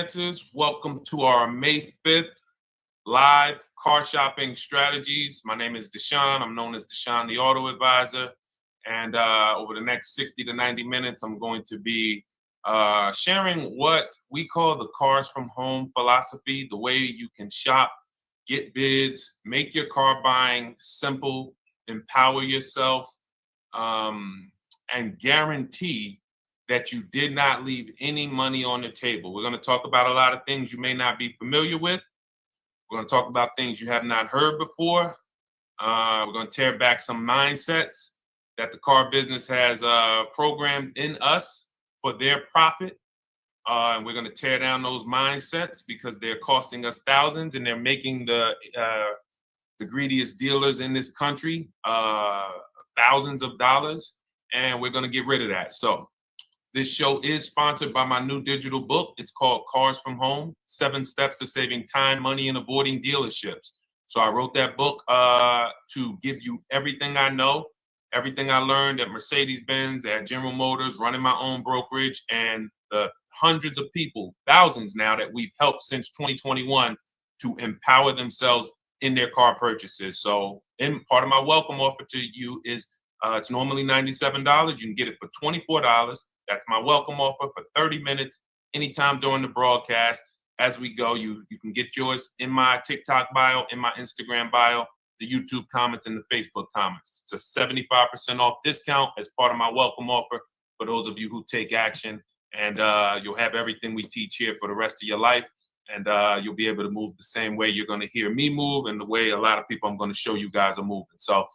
answers. Welcome to our May 5th live car shopping strategies. My name is Deshone. I'm known as Deshone the Auto Advisor. And over the next 60 to 90 minutes, I'm going to be sharing what we call the cars from home philosophy, the way you can shop, get bids, make your car buying simple, empower yourself, and guarantee that you did not leave any money on the table. We're going to talk about a lot of things you may not be familiar with. We're going to talk about things you have not heard before. We're going to tear back some mindsets that the car business has programmed in us for their profit. And we're going to tear down those mindsets because they're costing us thousands and they're making the greediest dealers in this country thousands of dollars. And we're going to get rid of that. So this show is sponsored by my new digital book. It's called Cars from Home, 7 Steps to Saving Time, Money, and Avoiding Dealerships. So I wrote that book to give you everything I know, everything I learned at Mercedes-Benz, at General Motors, running my own brokerage, and the hundreds of people, thousands now, that we've helped since 2021 to empower themselves in their car purchases. So in part of my welcome offer to you is it's normally $97. You can get it for $24. That's my welcome offer for 30 minutes, anytime during the broadcast. As we go, you can get yours in my TikTok bio, in my Instagram bio, the YouTube comments, and the Facebook comments. It's a 75% off discount as part of my welcome offer for those of you who take action. And you'll have everything we teach here for the rest of your life. And you'll be able to move the same way you're going to hear me move and the way a lot of people I'm going to show you guys are moving. So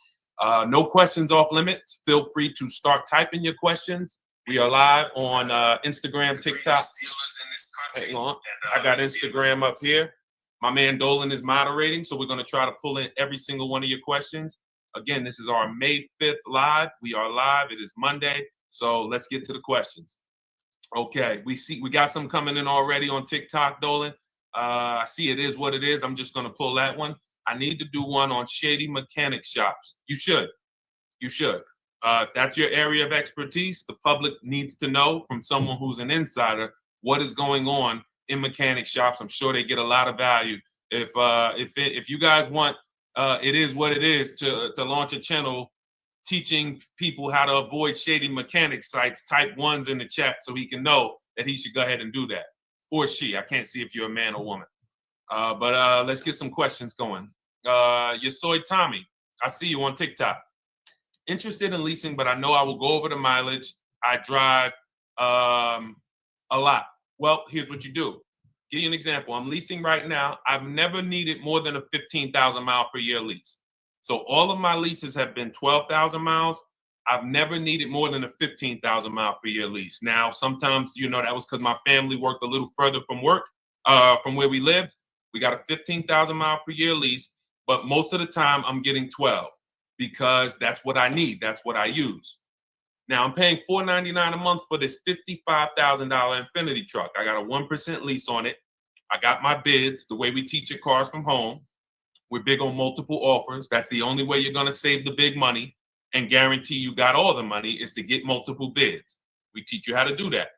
no questions off limits. Feel free to start typing your questions. We are live on Instagram, TikTok. Hang on. I got Instagram up here. My man Dolan is moderating, so we're going to try to pull in every single one of your questions. Again, this is our May 5th live. We are live. It is Monday, so let's get to the questions. Okay, we got some coming in already on TikTok, Dolan. I see it is what it is. I'm just going to pull that one. I need to do one on shady mechanic shops. You should. If that's your area of expertise, the public needs to know from someone who's an insider what is going on in mechanic shops. I'm sure they get a lot of value. If you guys want, it is what it is to launch a channel teaching people how to avoid shady mechanic sites, type ones in the chat so he can know that he should go ahead and do that. Or she. I can't see if you're a man or woman. But let's get some questions going. Yosoy Tommy, I see you on TikTok. Interested in leasing, but I know I will go over the mileage. I drive a lot. Well, here's what you do. Give you an example. I'm leasing right now. I've never needed more than a 15,000 mile per year lease. So all of my leases have been 12,000 miles. I've never needed more than a 15,000 mile per year lease. Now, sometimes, that was because my family worked a little further from where we lived. We got a 15,000 mile per year lease, but most of the time I'm getting 12 because that's what I need. That's what I use. Now I'm paying $499 a month for this $55,000 Infinity truck. I got a 1% lease on it. I got my bids, the way we teach your cars from home. We're big on multiple offers. That's the only way you're going to save the big money and guarantee you got all the money is to get multiple bids. We teach you how to do that.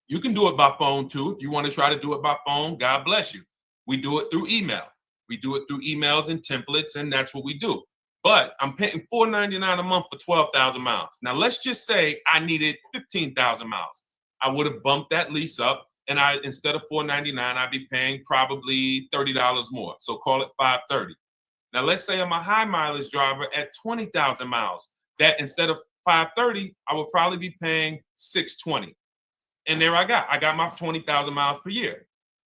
You can do it by phone too. If you want to try to do it by phone, God bless you. We do it through email. We do it through emails and templates, and that's what we do. But I'm paying $499 a month for 12,000 miles. Now, let's just say I needed 15,000 miles. I would have bumped that lease up, and instead of $499, I'd be paying probably $30 more. So call it $530. Now, let's say I'm a high mileage driver at 20,000 miles. That instead of $530, I would probably be paying $620. And there I got my 20,000 miles per year.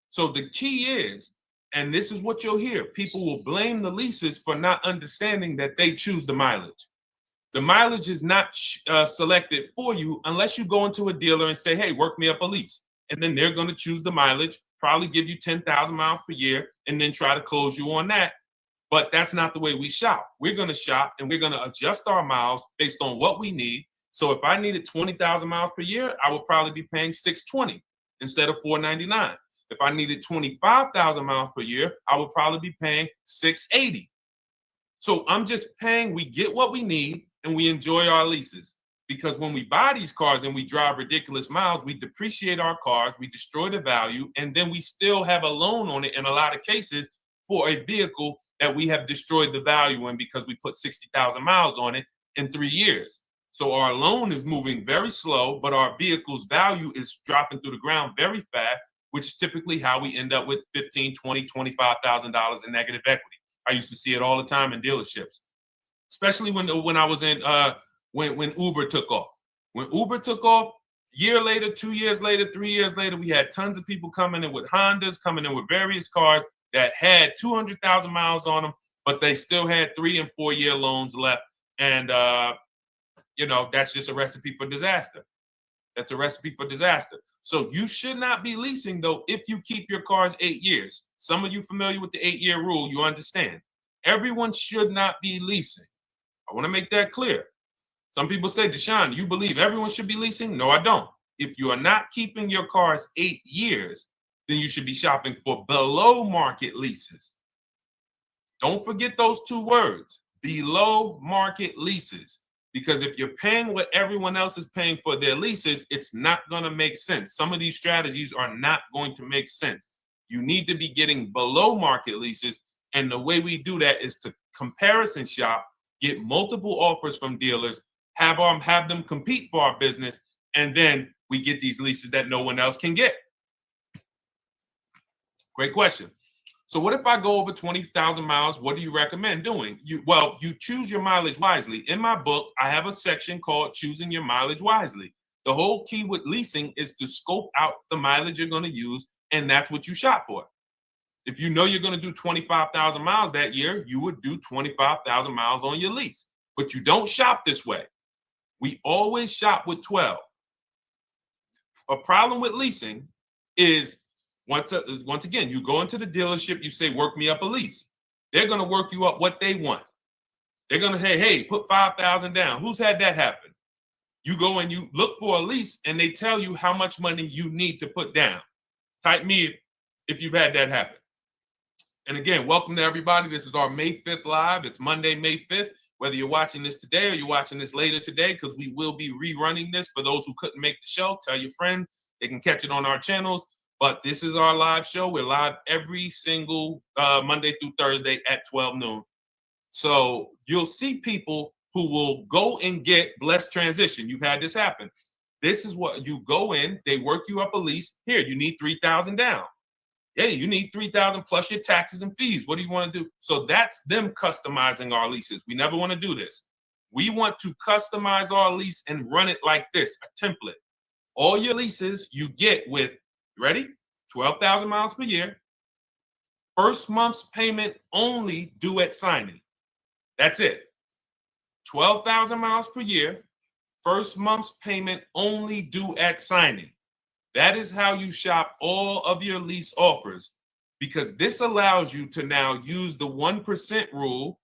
So the key is, and this is what you'll hear, people will blame the leases for not understanding that they choose the mileage. The mileage is not selected for you unless you go into a dealer and say, hey, work me up a lease. And then they're going to choose the mileage, probably give you 10,000 miles per year, and then try to close you on that. But that's not the way we shop. We're going to shop and we're going to adjust our miles based on what we need. So if I needed 20,000 miles per year, I would probably be paying $620 instead of $499. If I needed 25,000 miles per year, I would probably be paying $680. So I'm just paying, we get what we need and we enjoy our leases. because when we buy these cars and we drive ridiculous miles, we depreciate our cars, we destroy the value, and then we still have a loan on it in a lot of cases for a vehicle that we have destroyed the value in because we put 60,000 miles on it in 3 years. So our loan is moving very slow, but our vehicle's value is dropping through the ground very fast, which is typically how we end up with $15,000, $20,000, $25,000 in negative equity. I used to see it all the time in dealerships, especially when I was in when Uber took off. When Uber took off, year later, 2 years later, 3 years later, we had tons of people coming in with Hondas, coming in with various cars that had 200,000 miles on them, but they still had 3 and 4 year loans left. And, that's just a recipe for disaster. That's a recipe for disaster. So you should not be leasing, though, if you keep your cars 8 years. Some of you familiar with the 8-year rule, you understand. Everyone should not be leasing. I want to make that clear. Some people say, Deshone, you believe everyone should be leasing? No, I don't. If you are not keeping your cars 8 years, then you should be shopping for below market leases. Don't forget those 2 words, below market leases. Because if you're paying what everyone else is paying for their leases, it's not going to make sense. Some of these strategies are not going to make sense. You need to be getting below market leases. And the way we do that is to comparison shop, get multiple offers from dealers, have them compete for our business, and then we get these leases that no one else can get. Great question. So what if I go over 20,000 miles? What do you recommend doing? You choose your mileage wisely. In my book, I have a section called Choosing Your Mileage Wisely. The whole key with leasing is to scope out the mileage you're going to use, and that's what you shop for. If you know you're going to do 25,000 miles that year, you would do 25,000 miles on your lease. But you don't shop this way. We always shop with 12. A problem with leasing is once again, you go into the dealership, you say, work me up a lease. They're going to work you up what they want. They're going to say, hey, put 5,000 down. Who's had that happen? You go and you look for a lease and they tell you how much money you need to put down. Type me if you've had that happen. And again, welcome to everybody. This is our May 5th live. It's Monday, May 5th. Whether you're watching this today or you're watching this later today, because we will be rerunning this for those who couldn't make the show. Tell your friend they can catch it on our channels. But this is our live show. We're live every single Monday through Thursday at 12 noon. So you'll see people who will go and get Blessed Transition. You've had this happen. This is what you go in. They work you up a lease. Here, you need 3,000 down. Yeah, you need 3,000 plus your taxes and fees. What do you want to do? So that's them customizing our leases. We never want to do this. We want to customize our lease and run it like this, a template. All your leases you get with, ready? 12,000 miles per year. First month's payment only due at signing. That's it. 12,000 miles per year. First month's payment only due at signing. That is how you shop all of your lease offers, because this allows you to now use the 1% rule,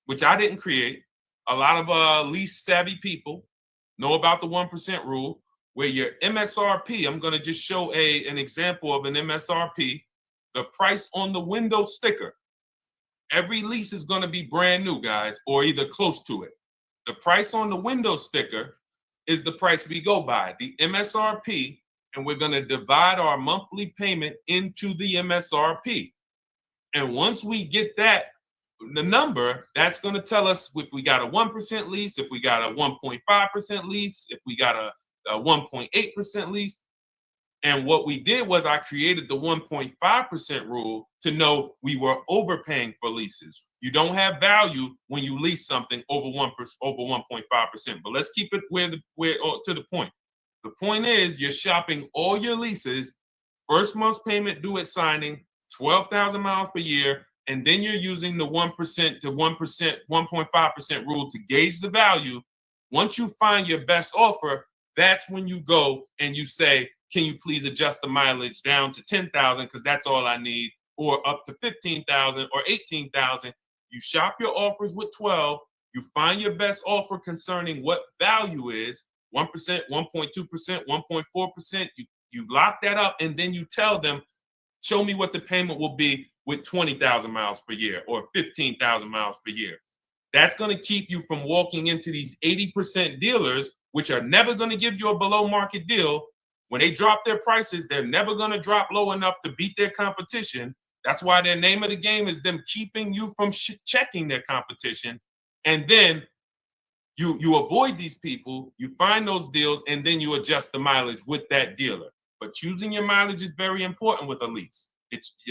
which I didn't create. A lot of lease savvy people know about the 1% rule, where your MSRP, I'm going to just show an example of an MSRP, the price on the window sticker. Every lease is going to be brand new, guys, or either close to it. The price on the window sticker is the price we go by, the MSRP, and we're going to divide our monthly payment into the MSRP. And once we get that, the number, that's going to tell us if we got a 1% lease, if we got a 1.5% lease, if we got a 1.8% lease. And what we did was I created the 1.5% rule to know we were overpaying for leases. You don't have value when you lease something over 1.5%. But let's keep it to the point. The point is you're shopping all your leases, first month's payment due at signing, 12,000 miles per year, and then you're using the 1% to 1.5% rule to gauge the value. Once you find your best offer, that's when you go and you say, can you please adjust the mileage down to 10,000 because that's all I need, or up to 15,000 or 18,000. You shop your offers with 12. You find your best offer concerning what value is, 1%, 1.2%, 1.4%. You lock that up, and then you tell them, show me what the payment will be with 20,000 miles per year or 15,000 miles per year. That's going to keep you from walking into these 80% dealers which are never going to give you a below market deal. When they drop their prices, they're never going to drop low enough to beat their competition. That's why their name of the game is them keeping you from checking their competition. And then you avoid these people, you find those deals, and then you adjust the mileage with that dealer. But choosing your mileage is very important with a lease.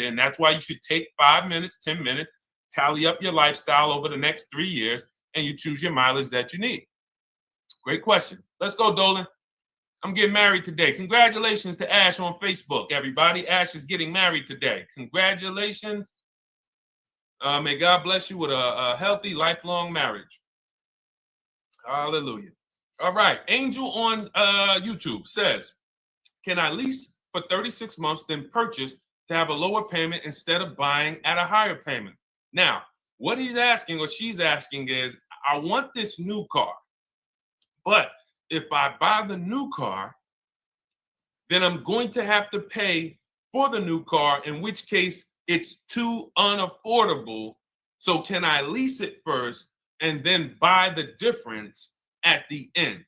And that's why you should take 5 minutes, 10 minutes, tally up your lifestyle over the next 3 years, and you choose your mileage that you need. Great question. Let's go, Dolan. I'm getting married today. Congratulations to Ash on Facebook, everybody. Ash is getting married today. Congratulations. May God bless you with a healthy, lifelong marriage. Hallelujah. All right. Angel on YouTube says, can I lease for 36 months, then purchase to have a lower payment instead of buying at a higher payment? Now, what he's asking or she's asking is, I want this new car, but if I buy the new car, then I'm going to have to pay for the new car, in which case it's too unaffordable. So can I lease it first and then buy the difference at the end?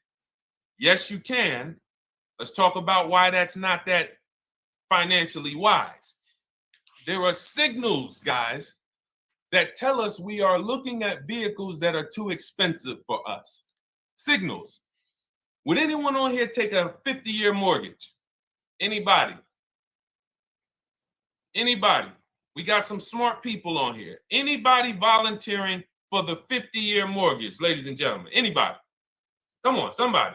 Yes, you can. Let's talk about why that's not that financially wise. There are signals, guys, that tell us we are looking at vehicles that are too expensive for us. Signals. Would anyone on here take a 50-year mortgage? Anybody? Anybody? We got some smart people on here. Anybody volunteering for the 50-year mortgage, ladies and gentlemen? Anybody? Come on, somebody.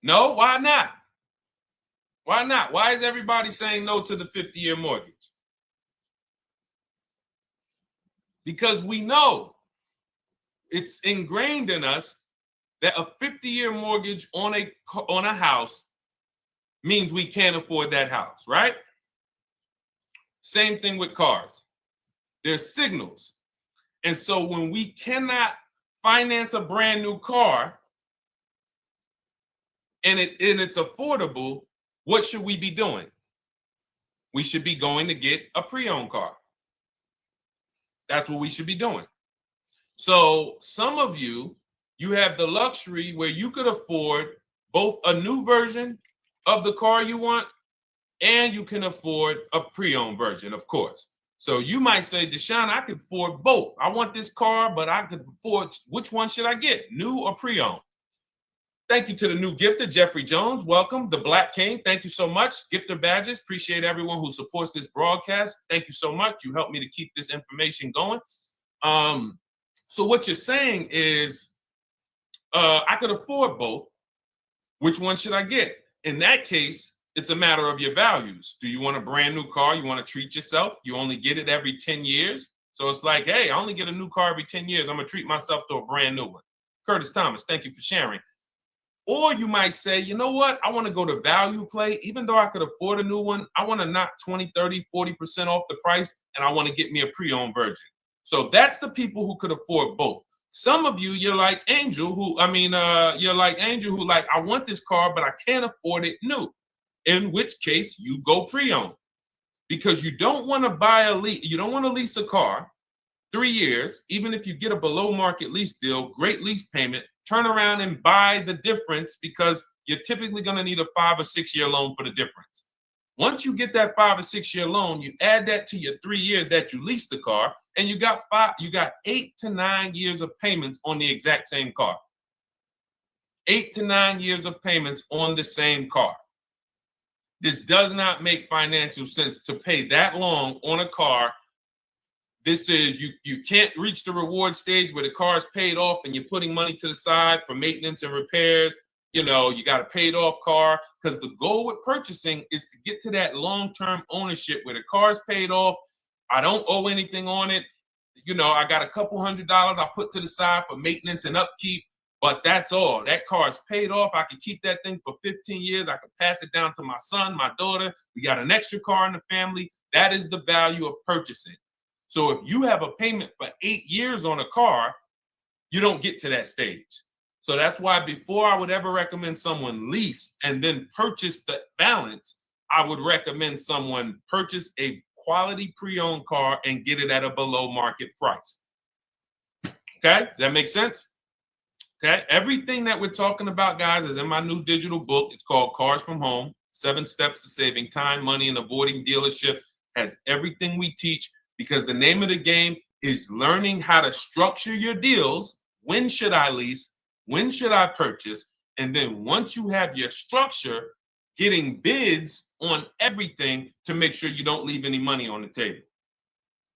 No, why not? Why not? Why is everybody saying no to the 50-year mortgage? Because we know it's ingrained in us that a 50-year mortgage on a house means we can't afford that house, right? Same thing with cars. There's signals. And so when we cannot finance a brand new car and it's affordable, what should we be doing? We should be going to get a pre-owned car. That's what we should be doing. So some of you have the luxury where you could afford both a new version of the car you want and you can afford a pre-owned version, of course. So you might say, Deshone, I could afford both. I want this car, but I could afford, which one should I get, new or pre-owned? Thank you to the new gifter, Jeffrey Jones. Welcome. The Black King. Thank you so much. Gifter badges. Appreciate everyone who supports this broadcast. Thank you so much. You helped me to keep this information going. So what you're saying is, I could afford both. Which one should I get? In that case, it's a matter of your values. Do you want a brand new car? You want to treat yourself? You only get it every 10 years. So it's like, hey, I only get a new car every 10 years. I'm going to treat myself to a brand new one. Curtis Thomas, thank you for sharing. Or you might say, you know what? I want to go to value play. Even though I could afford a new one, I want to knock 20, 30, 40% off the price, and I want to get me a pre-owned version. So that's the people who could afford both. Some of you, you're like Angel, who like, I want this car, but I can't afford it new. In which case you go pre-owned, because you don't want to you don't want to lease a car 3 years, even if you get a below market lease deal, great lease payment, turn around and buy the difference, because you're typically going to need a 5 or 6 year loan for the difference. Once you get that 5 or 6 year loan, you add that to your 3 years that you leased the car, and you got 8 to 9 years of payments on the exact same car. 8 to 9 years of payments on the same car. This does not make financial sense to pay that long on a car. This is, you can't reach the reward stage where the car is paid off and you're putting money to the side for maintenance and repairs. You know, you got a paid off car, because the goal with purchasing is to get to that long-term ownership where the car is paid off. I don't owe anything on it. You know, I got a couple $100 I put to the side for maintenance and upkeep, but that's all. That car is paid off. I can keep that thing for 15 years. I can pass it down to my son, my daughter. We got an extra car in the family. That is the value of purchasing. So if you have a payment for 8 years on a car, you don't get to that stage. So that's why before I would ever recommend someone lease and then purchase the balance, I would recommend someone purchase a quality pre-owned car and get it at a below market price. Okay, does that make sense? Okay, everything that we're talking about, guys, is in my new digital book. It's called Cars from Home, 7 Steps to Saving Time, Money, and Avoiding Dealerships. Has everything we teach, because the name of the game is learning how to structure your deals. When should I lease? When should I purchase? And then once you have your structure, getting bids on everything to make sure you don't leave any money on the table.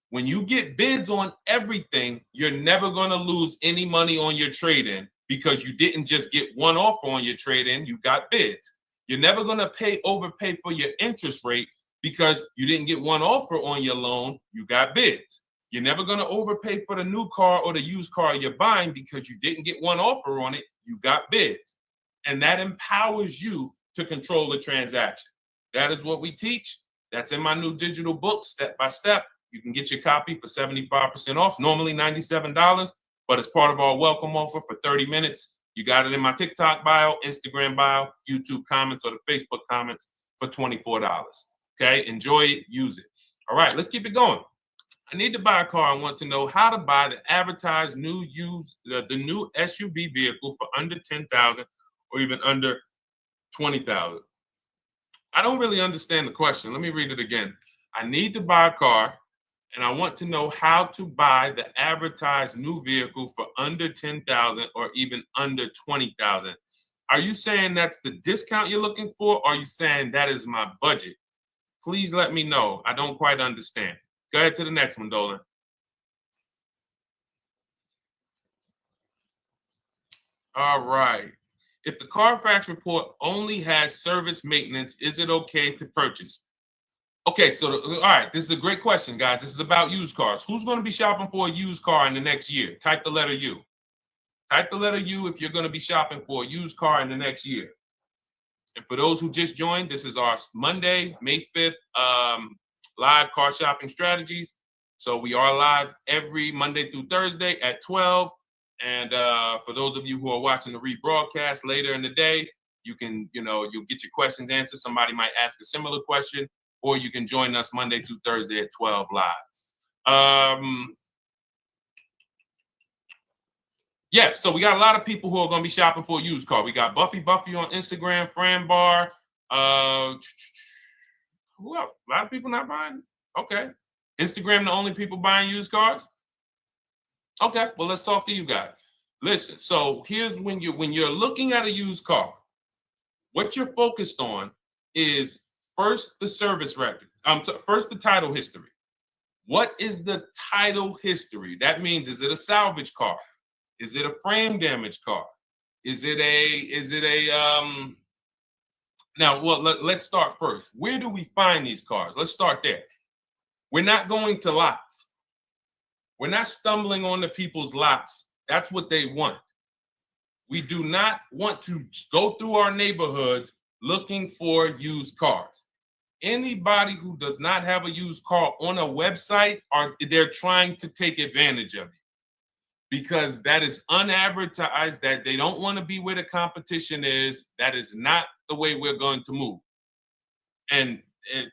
When you get bids on everything, you're never going to lose any money on your trade-in, because you didn't just get one offer on your trade-in, you got bids. You're never going to overpay for your interest rate, because you didn't get one offer on your loan, you got bids. You're never going to overpay for the new car or the used car you're buying, because you didn't get one offer on it, you got bids. And that empowers you to control the transaction. That is what we teach. That's in my new digital book, step by step. You can get your copy for 75% off, normally $97, but it's part of our welcome offer for 30 minutes. You got it in my TikTok bio, Instagram bio, YouTube comments, or the Facebook comments for $24. Okay, enjoy it, use it. All right, let's keep it going. I need to buy a car. I want to know how to buy the advertised new the new SUV vehicle for under $10,000 or even under $20,000. I don't really understand the question. Let me read it again. I need to buy a car, and I want to know how to buy the advertised new vehicle for under $10,000 or even under $20,000. Are you saying that's the discount you're looking for, or are you saying that is my budget? Please let me know. I don't quite understand. Go ahead to the next one, Dolan. All right. If the Carfax report only has service maintenance, is it okay to purchase? Okay, so all right, this is a great question, guys. This is about used cars. Who's going to be shopping for a used car in the next year? Type the letter U. Type the letter U if you're going to be shopping for a used car in the next year. And for those who just joined, this is our Monday, May 5th, live car shopping strategies. So we are live every Monday through Thursday at 12. And for those of you who are watching the rebroadcast later in the day, you can, you'll get your questions answered. Somebody might ask a similar question, or you can join us Monday through Thursday at 12 live. Yes, so we got a lot of people who are going to be shopping for a used car. We got Buffy on Instagram, Fran Bar. Who else? A lot of people not buying. Okay. Instagram, the only people buying used cars? Okay, well, let's talk to you guys. Listen, so here's when you're looking at a used car, what you're focused on is first the service record. First the title history. What is the title history? That means, is it a salvage car? Is it a frame damage car? Is it now, well, let's start first. Where do we find these cars? Let's start there. We're not going to lots. We're not stumbling onto people's lots. That's what they want. We do not want to go through our neighborhoods looking for used cars. Anybody who does not have a used car on a website, they're trying to take advantage of it, because that is unadvertised, that they don't want to be where the competition is. That is not the way we're going to move. And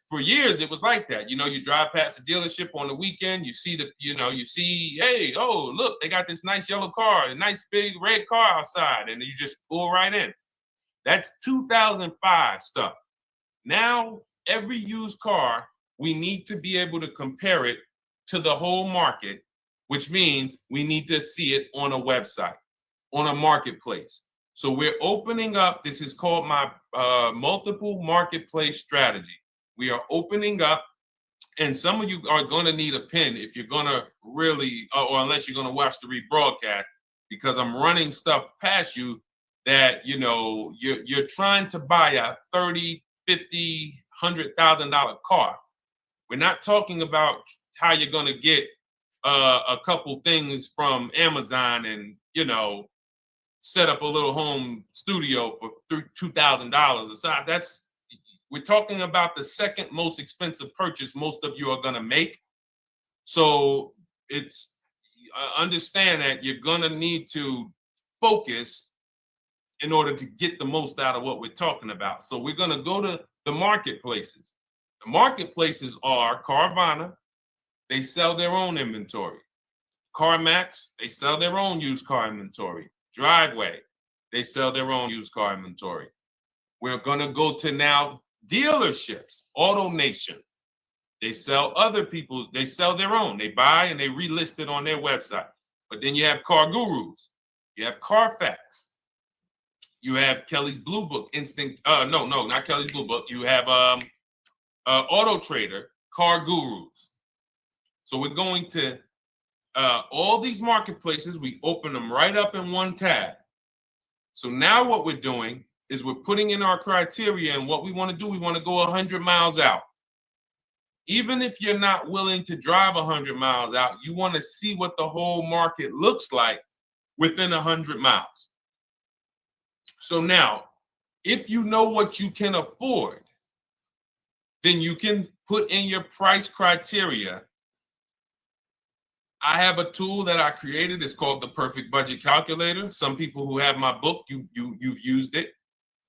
for years, it was like that. You drive past a dealership on the weekend, you see hey, oh, look, they got this nice yellow car, a nice big red car outside, and you just pull right in. That's 2005 stuff. Now, every used car, we need to be able to compare it to the whole market, which means we need to see it on a website, on a marketplace. So we're opening up, this is called my multiple marketplace strategy. We are opening up, and some of you are going to need a pen if you're going to really, or unless you're going to watch the rebroadcast, because I'm running stuff past you that, you're trying to buy a $30,000, $50,000, $100,000 car. We're not talking about how you're going to get a couple things from Amazon and, set up a little home studio for $2,000 aside. We're talking about the second most expensive purchase most of you are going to make. So it's understand that you're going to need to focus in order to get the most out of what we're talking about. So we're going to go to the marketplaces. The marketplaces are Carvana. They sell their own inventory. CarMax, they sell their own used car inventory. Driveway, they sell their own used car inventory. We're gonna go to now dealerships. AutoNation, they sell other people, they sell their own. They buy and they relist it on their website. But then you have Car Gurus, you have Carfax, you have Kelly's Blue Book, Instinct. No, not Kelly's Blue Book. You have Auto Trader, Car Gurus. So we're going to all these marketplaces. We open them right up in one tab. So now what we're doing is we're putting in our criteria, and what we want to do, we want to go 100 miles out. Even if you're not willing to drive 100 miles out, you want to see what the whole market looks like within 100 miles. So now, if you know what you can afford, then you can put in your price criteria. I have a tool that I created. It's called the Perfect Budget Calculator. Some people who have my book, you've used it,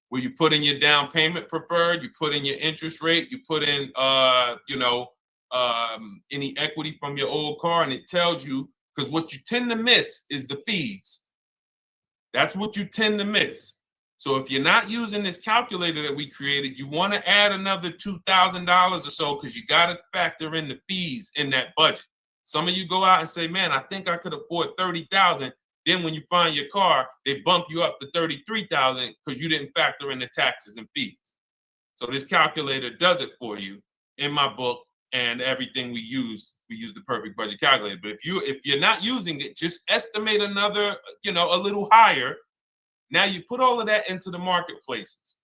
where you put in your down payment preferred, you put in your interest rate, you put in any equity from your old car, and it tells you, because what you tend to miss is the fees. That's what you tend to miss. So if you're not using this calculator that we created, you want to add another $2,000 or so, because you got to factor in the fees in that budget. Some of you go out and say, man, I think I could afford $30,000. Then when you find your car, they bump you up to $33,000 because you didn't factor in the taxes and fees. So this calculator does it for you in my book, and everything we use the Perfect Budget Calculator. But if you're not using it, just estimate another, a little higher. Now you put all of that into the marketplaces.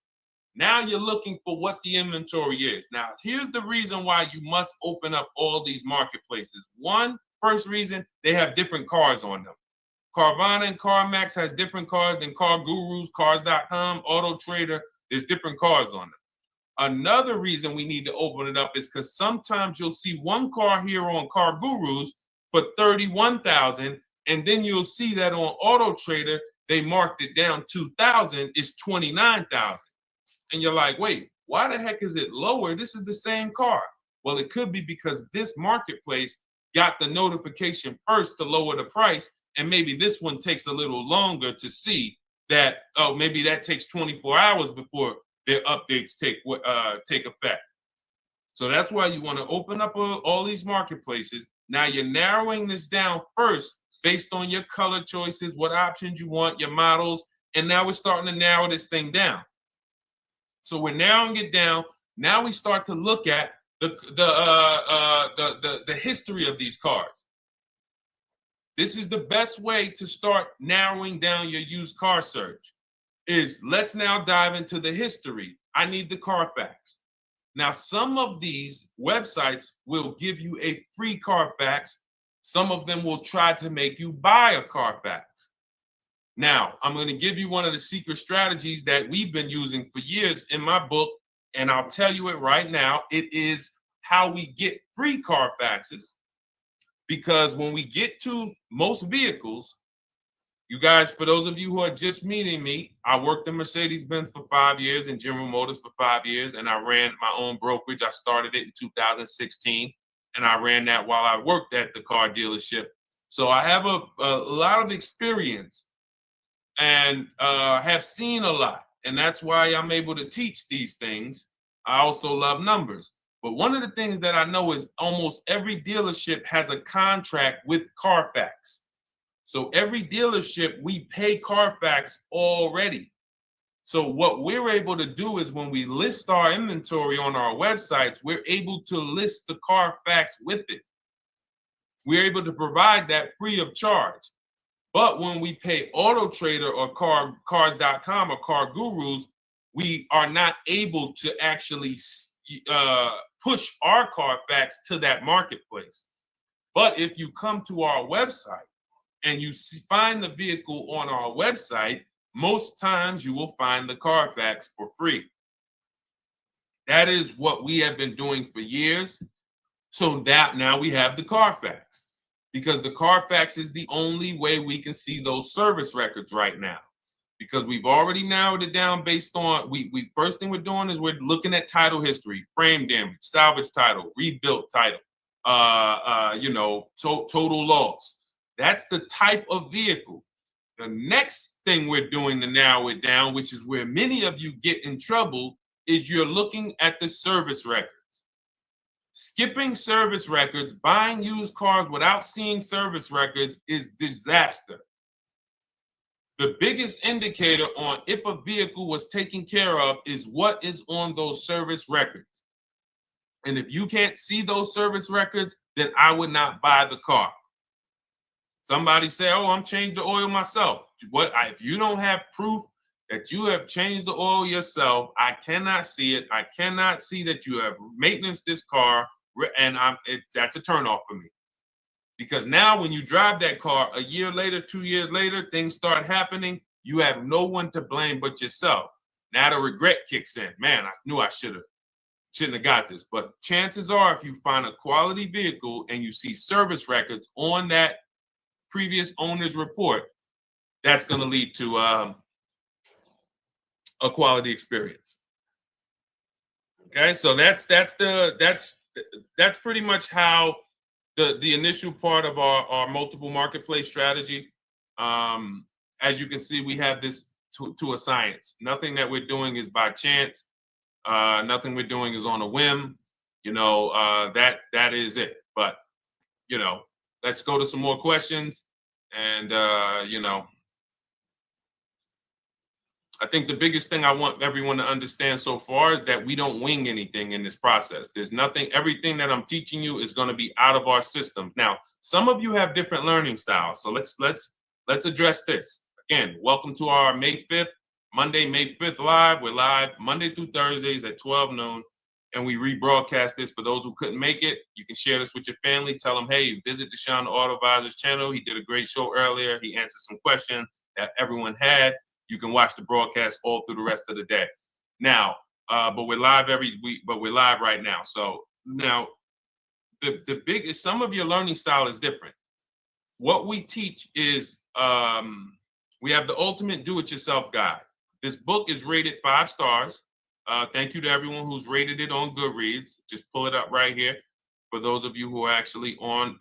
Now you're looking for what the inventory is. Now, here's the reason why you must open up all these marketplaces. First reason, they have different cars on them. Carvana and CarMax has different cars than Car Gurus, Cars.com, Auto Trader. There's different cars on them. Another reason we need to open it up is because sometimes you'll see one car here on Car Gurus for $31,000, and then you'll see that on Auto Trader, they marked it down $2,000, it's $29,000. And you're like, wait, why the heck is it lower? This is the same car. Well, it could be because this marketplace got the notification first to lower the price, and maybe this one takes a little longer to see that, oh, maybe that takes 24 hours before their updates take effect. So that's why you want to open up all these marketplaces. Now you're narrowing this down first based on your color choices, what options you want, your models, and now we're starting to narrow this thing down. So we're narrowing it down. Now we start to look at the history of these cars. This is the best way to start narrowing down your used car search. Let's now dive into the history. I need the Carfax. Now, some of these websites will give you a free Carfax. Some of them will try to make you buy a Carfax. Now, I'm going to give you one of the secret strategies that we've been using for years in my book, and I'll tell you it right now. It is how we get free Carfaxes, because when we get to most vehicles, you guys, for those of you who are just meeting me, I worked in Mercedes-Benz for 5 years and General Motors for 5 years, and I ran my own brokerage. I started it in 2016, and I ran that while I worked at the car dealership. So I have a lot of experience and have seen a lot, and that's why I'm able to teach these things. I also love numbers. But one of the things that I know is almost every dealership has a contract with Carfax. So every dealership, we pay Carfax already. So what we're able to do is when we list our inventory on our websites, we're able to list the Carfax with it. We're able to provide that free of charge. But when we pay Auto Trader or Cars.com or Car Gurus, we are not able to actually push our Carfax to that marketplace. But if you come to our website and you find the vehicle on our website, most times you will find the Carfax for free. That is what we have been doing for years. So that now we have the Carfax, because the Carfax is the only way we can see those service records right now, because we've already narrowed it down based on, first thing we're doing is we're looking at title history, frame damage, salvage title, rebuilt title, total loss. That's the type of vehicle. The next thing we're doing to narrow it down, which is where many of you get in trouble, is you're looking at the service records. Skipping service records, buying used cars without seeing service records is disaster. The biggest indicator on if a vehicle was taken care of is what is on those service records. And if you can't see those service records, then I would not buy the car. Somebody say, oh, I'm changing the oil myself. If you don't have proof that you have changed the oil yourself, I cannot see it. I cannot see that you have maintenance this car, and that's a turnoff for me. Because now when you drive that car a year later, 2 years later, things start happening. You have no one to blame but yourself. Now the regret kicks in. Man, I knew I shouldn't have got this. But chances are, if you find a quality vehicle and you see service records on that previous owner's report, that's going to lead to a quality experience. Okay, so that's pretty much how the initial part of our multiple marketplace strategy. As you can see, we have this to a science. Nothing that we're doing is by chance. Nothing we're doing is on a whim. That is it. But let's go to some more questions. And I think the biggest thing I want everyone to understand so far is that we don't wing anything in this process. There's nothing, everything that I'm teaching you is going to be out of our system. Now, some of you have different learning styles. So let's address this. Again, welcome to our May 5th, Monday, May 5th live. We're live Monday through Thursdays at 12 noon. And we rebroadcast this for those who couldn't make it. You can share this with your family. Tell them, hey, visit Deshone the Auto Advisor's channel. He did a great show earlier. He answered some questions that everyone had. You can watch the broadcast all through the rest of the day. Now, but we're live every week, but we're live right now. So now the biggest, some of your learning style is different. What we teach is we have the ultimate do-it-yourself guide. This book is rated 5 stars. Thank you to everyone who's rated it on Goodreads. Just pull it up right here. For those of you who are actually on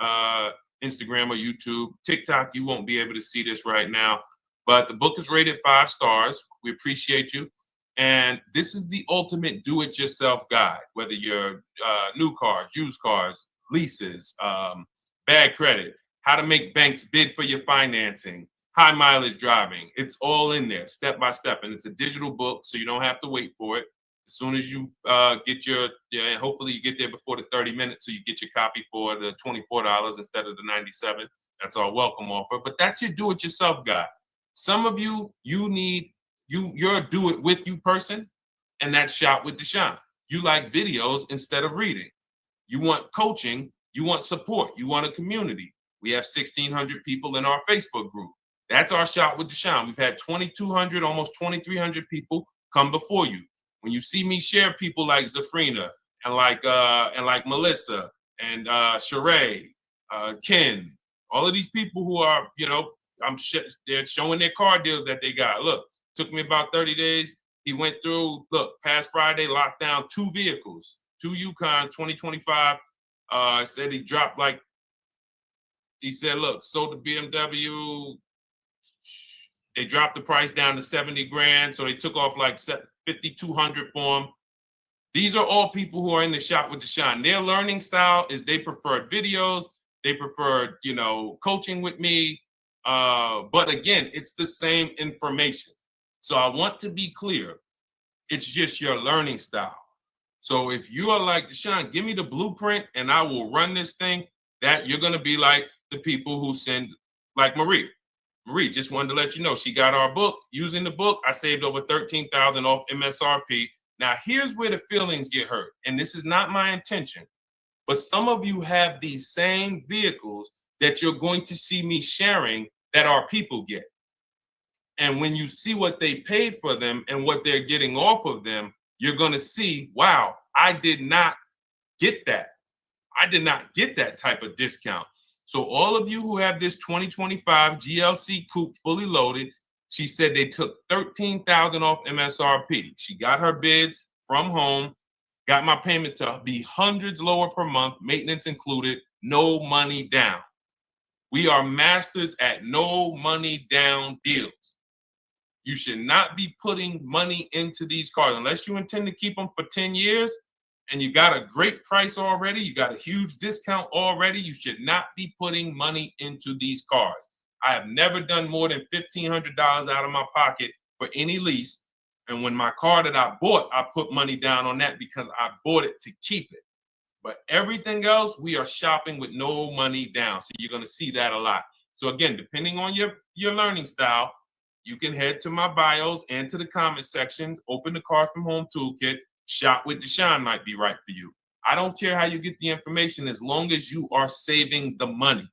Instagram or YouTube, TikTok, you won't be able to see this right now. But the book is rated 5 stars. We appreciate you. And this is the ultimate do-it-yourself guide, whether you're new cars, used cars, leases, bad credit, how to make banks bid for your financing, high mileage driving. It's all in there, step by step. And it's a digital book, so you don't have to wait for it. As soon as you get your, and hopefully you get there before the 30 minutes, so you get your copy for the $24 instead of the $97. That's our welcome offer. But that's your do-it-yourself guide. Some of you, you're a do-it-with-you person, and that's Shop with Deshone. You like videos instead of reading. You want coaching. You want support. You want a community. We have 1,600 people in our Facebook group. That's our Shop with Deshone. We've had 2,200, almost 2,300 people come before you. When you see me share people like Zafrina and like Melissa and Sheree, Ken, all of these people who are, they're showing their car deals that they got. Look, took me about 30 days. He went through, past Friday, locked down 2 vehicles, 2 Yukon 2025. Said he dropped he said, look, sold the BMW. They dropped the price down to 70 grand. So they took off like 5,200 for him. These are all people who are in the Shop with Deshone. Their learning style is they prefer videos. They prefer, coaching with me. But again, it's the same information. So I want to be clear. It's just your learning style. So if you are like, Deshone, give me the blueprint and I will run this thing, that you're going to be like the people who send, like Marie. Marie just wanted to let you know she got our book. Using the book, I saved over $13,000 off MSRP. Now, here's where the feelings get hurt. And this is not my intention. But some of you have these same vehicles that you're going to see me sharing that our people get. And when you see what they paid for them and what they're getting off of them, you're going to see, wow, I did not get that. I did not get that type of discount. So all of you who have this 2025 GLC coupe fully loaded, she said they took $13,000 off MSRP. She got her bids from home, got my payment to be hundreds lower per month, maintenance included, no money down. We are masters at no money down deals. You should not be putting money into these cars unless you intend to keep them for 10 years and you got a great price already. You got a huge discount already. You should not be putting money into these cars. I have never done more than $1,500 out of my pocket for any lease. And when my car that I bought, I put money down on that because I bought it to keep it. But everything else, we are shopping with no money down. So you're going to see that a lot. So again, depending on your learning style, you can head to my bios and to the comment sections, open the Cars from Home Toolkit, Shop with Deshone might be right for you. I don't care how you get the information as long as you are saving the money.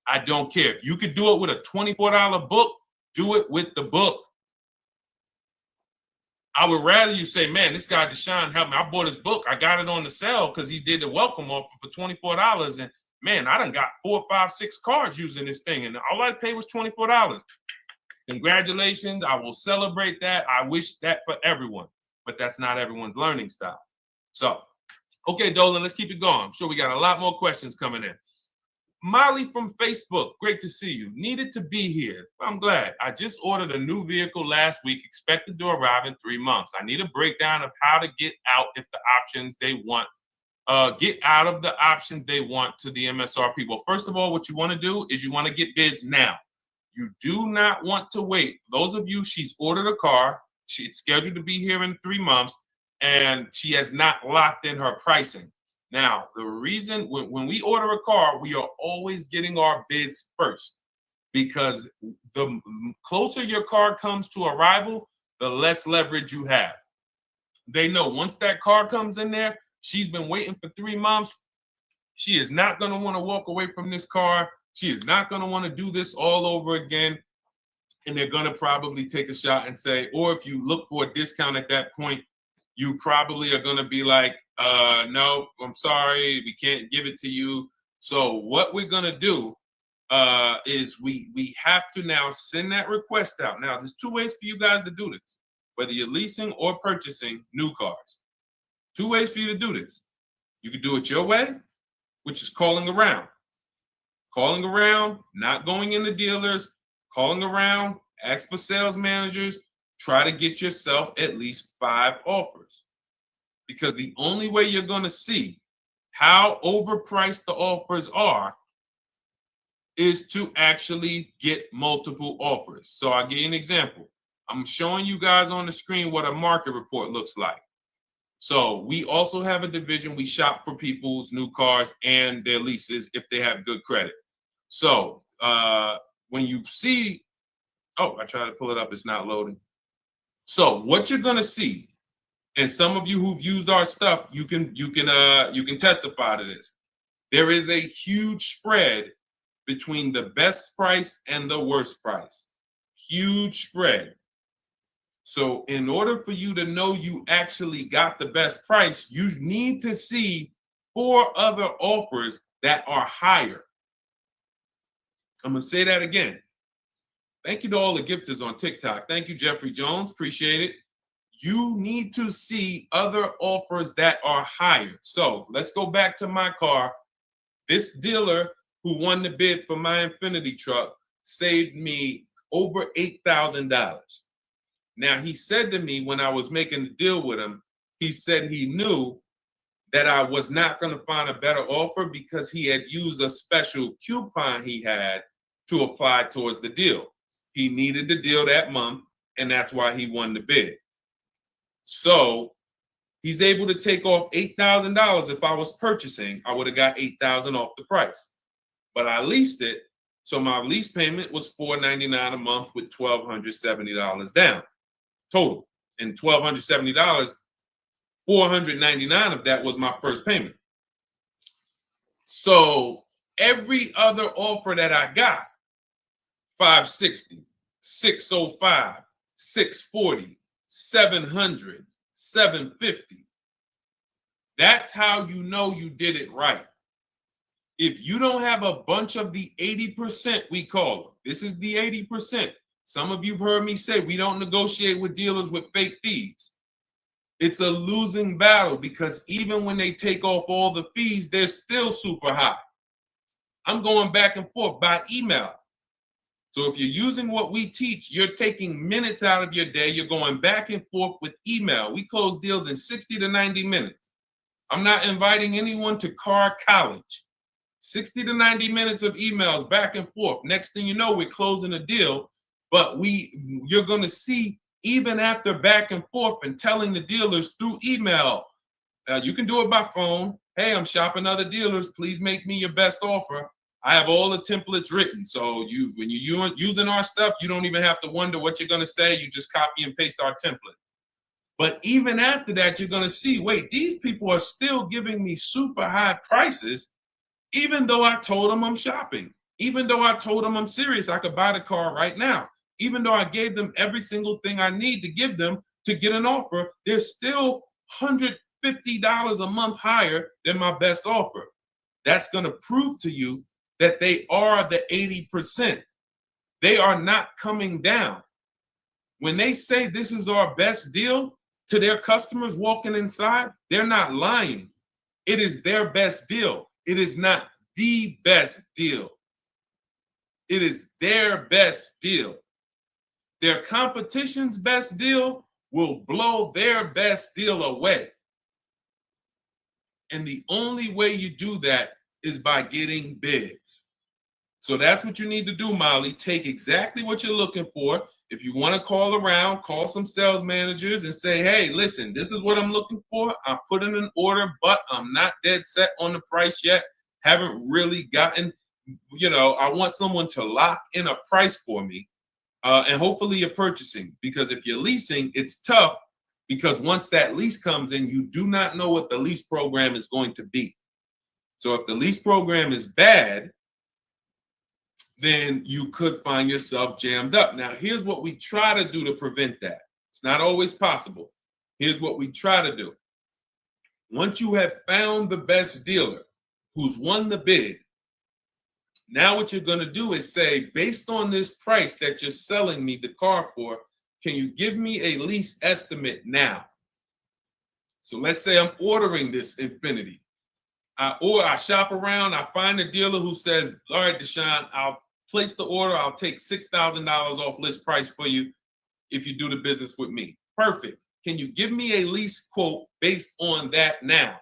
I don't care. If you could do it with a $24 book, do it with the book. I would rather you say, man, this guy Deshone helped me. I bought his book. I got it on the sale because he did the welcome offer for $24. And man, I done got 4, 5, 6 cars using this thing. And all I paid was $24. Congratulations. I will celebrate that. I wish that for everyone, but that's not everyone's learning style. So, okay, Dolan, let's keep it going. I'm sure we got a lot more questions coming in. Molly from Facebook, great to see you. Needed to be here. I'm glad. I just ordered a new vehicle last week, expected to arrive in 3 months. I need a breakdown of how to get out if the options they want, get out of the options they want to the MSRP. Well, first of all, what you want to do is you want to get bids now. You do not want to wait. Those of you, she's ordered a car. She's scheduled to be here in 3 months, and she has not locked in her pricing. Now, the reason when we order a car, we are always getting our bids first because the closer your car comes to arrival, the less leverage you have. They know once that car comes in there, she's been waiting for 3 months. She is not going to want to walk away from this car. She is not going to want to do this all over again. And they're going to probably take a shot and say, or if you look for a discount at that point, you probably are going to be like, no, I'm sorry, we can't give it to you. So what we're going to do is we have to now send that request out. Now, there's 2 ways for you guys to do this, whether you're leasing or purchasing new cars. 2 ways for you to do this. You can do it your way, which is calling around. Calling around, not going into dealers, calling around, ask for sales managers, try to get yourself at least 5 offers. Because the only way you're going to see how overpriced the offers are is to actually get multiple offers. So I'll give you an example. I'm showing you guys on the screen what a market report looks like. So we also have a division. We shop for people's new cars and their leases if they have good credit. So when you see, oh, I tried to pull it up. It's not loading. So what you're going to see, and some of you who've used our stuff, you can testify to this. There is a huge spread between the best price and the worst price. Huge spread. So in order for you to know you actually got the best price, you need to see 4 other offers that are higher. I'm going to say that again. Thank you to all the gifters on TikTok. Thank you, Jeffrey Jones. Appreciate it. You need to see other offers that are higher. So let's go back to my car. This dealer who won the bid for my Infinity truck saved me over $8,000. Now, he said to me when I was making the deal with him, he said he knew that I was not going to find a better offer because he had used a special coupon he had to apply towards the deal. He needed the deal that month, and that's why he won the bid. So he's able to take off $8,000. If I was purchasing, I would have got $8,000 off the price. But I leased it, so my lease payment was $499 a month with $1,270 down total. And $1,270, $499 of that was my first payment. So every other offer that I got, 560, 605, 640, 700, 750. That's how you know you did it right. If you don't have a bunch of the 80%, we call them. This is the 80%. Some of you've heard me say we don't negotiate with dealers with fake fees. It's a losing battle because even when they take off all the fees, they're still super high. I'm going back and forth by email. So if you're using what we teach, you're taking minutes out of your day. You're going back and forth with email. We close deals in 60 to 90 minutes. I'm not inviting anyone to car college. 60 to 90 minutes of emails back and forth. Next thing you know, we're closing a deal, but you're going to see even after back and forth and telling the dealers through email, you can do it by phone. Hey, I'm shopping other dealers. Please make me your best offer. I have all the templates written. So when you're using our stuff, you don't even have to wonder what you're going to say. You just copy and paste our template. But even after that, you're going to see, wait, these people are still giving me super high prices, even though I told them I'm shopping, even though I told them I'm serious, I could buy the car right now, even though I gave them every single thing I need to give them to get an offer, they're still $150 a month higher than my best offer. That's going to prove to you that they are the 80%. They are not coming down. When they say this is our best deal to their customers walking inside, they're not lying. It is their best deal. It is not the best deal. It is their best deal. Their competition's best deal will blow their best deal away. And the only way you do that is by getting bids. So that's what you need to do, Molly. Take exactly what you're looking for. If you want to call around, call some sales managers and say, hey, listen, this is what I'm looking for. I put in an order, but I'm not dead set on the price yet. Haven't really gotten, I want someone to lock in a price for me. And hopefully you're purchasing, because if you're leasing, it's tough, because once that lease comes in, you do not know what the lease program is going to be. So if the lease program is bad, then you could find yourself jammed up. Now, here's what we try to do to prevent that. It's not always possible. Here's what we try to do. Once you have found the best dealer who's won the bid, now what you're going to do is say, based on this price that you're selling me the car for, can you give me a lease estimate now? So let's say I'm ordering this Infiniti. I shop around, I find a dealer who says, all right, Deshone, I'll place the order. I'll take $6,000 off list price for you if you do the business with me. Perfect. Can you give me a lease quote based on that now?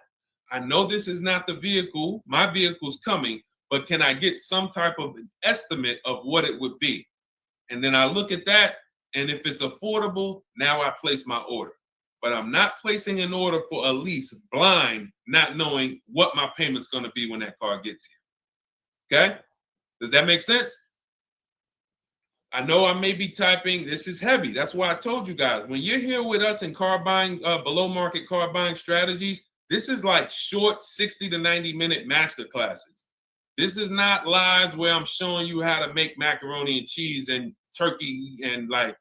I know this is not the vehicle. My vehicle's coming, but can I get some type of an estimate of what it would be? And then I look at that, and if it's affordable, now I place my order. But I'm not placing an order for a lease blind, not knowing what my payment's going to be when that car gets here. Okay? Does that make sense? I know I may be typing, this is heavy. That's why I told you guys, when you're here with us in car buying, below market car buying strategies, this is like short 60 to 90 minute master classes. This is not lives where I'm showing you how to make macaroni and cheese and turkey and like,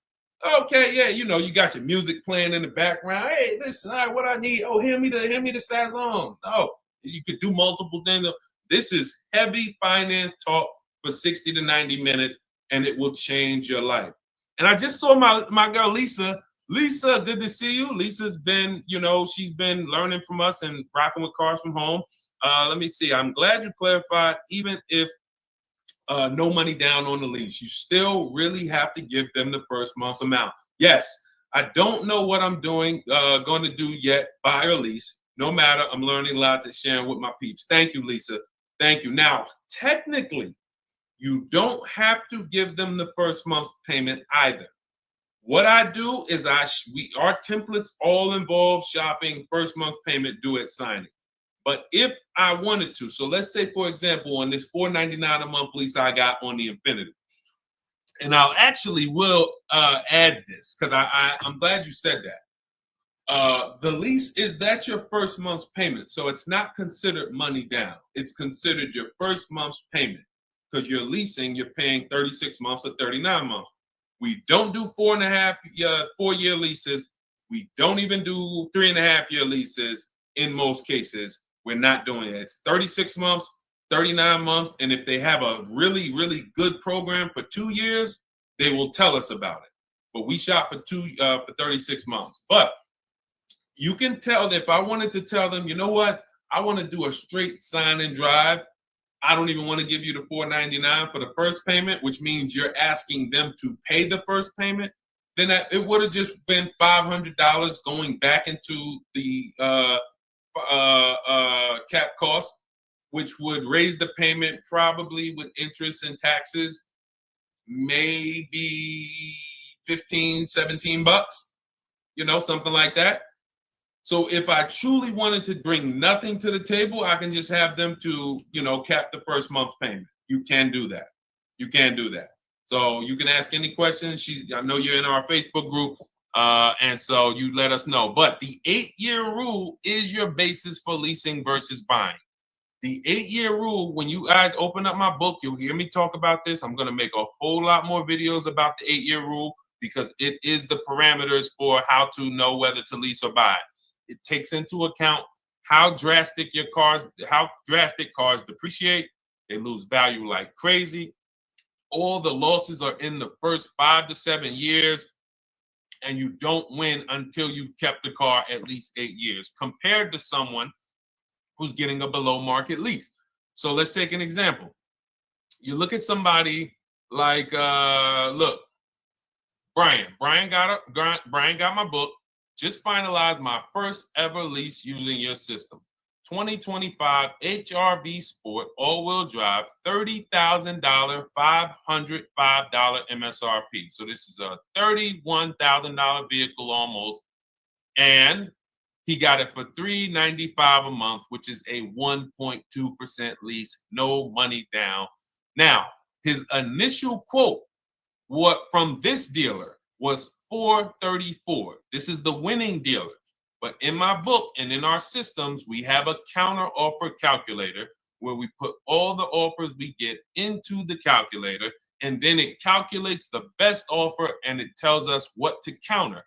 okay, yeah, you got your music playing in the background. Hey, listen, all right, what I need? Oh, hand me the Sazon. No, you could do multiple things. This is heavy finance talk for 60 to 90 minutes, and it will change your life. And I just saw my girl Lisa. Lisa, good to see you. Lisa's been, she's been learning from us and rocking with cars from home. Let me see. I'm glad you clarified, even if no money down on the lease, you still really have to give them the first month's amount. Yes, I don't know what I'm going to do yet, buy or lease. No matter, I'm learning lots and sharing with my peeps. Thank you, Lisa. Thank you. Now, technically, you don't have to give them the first month's payment either. What I do is our templates all involve shopping, first month payment due at signing. But if I wanted to, so let's say, for example, on this $499 a month lease I got on the Infiniti, and I'll actually will add this because I'm glad you said that. The lease, is that your first month's payment? So it's not considered money down. It's considered your first month's payment because you're leasing, you're paying 36 months or 39 months. We don't do 4-year leases. We don't even do 3.5-year leases in most cases. We're not doing it. It's 36 months, 39 months. And if they have a really, really good program for 2 years, they will tell us about it. But we shop for 36 months. But you can tell that if I wanted to tell them, you know what, I want to do a straight sign and drive, I don't even want to give you the $499 for the first payment, which means you're asking them to pay the first payment, then it would have just been $500 going back into the cap cost, which would raise the payment probably with interest and taxes, maybe 15, 17 bucks, something like that. So if I truly wanted to bring nothing to the table, I can just have them to, cap the first month's payment. You can do that. You can do that. So you can ask any questions. I know you're in our Facebook group, and so you let us know. But the 8-year rule is your basis for leasing versus buying. The 8-year rule, when you guys open up my book, you'll hear me talk about this. I'm going to make a whole lot more videos about the 8-year rule because it is the parameters for how to know whether to lease or buy. It takes into account how drastic cars depreciate. They lose value like crazy. All the losses are in the first 5 to 7 years, and you don't win until you've kept the car at least 8 years, compared to someone who's getting a below market lease. So let's take an example. You look at somebody like, look, Brian. Brian got my book. Just finalized my first ever lease using your system. 2025 HRV Sport all-wheel drive, $30,000, $505 MSRP. So this is a $31,000 vehicle almost, and he got it for $395 a month, which is a 1.2% lease, no money down. Now, his initial quote from this dealer was $434. This is the winning dealer. But in my book and in our systems, we have a counter offer calculator where we put all the offers we get into the calculator, and then it calculates the best offer and it tells us what to counter.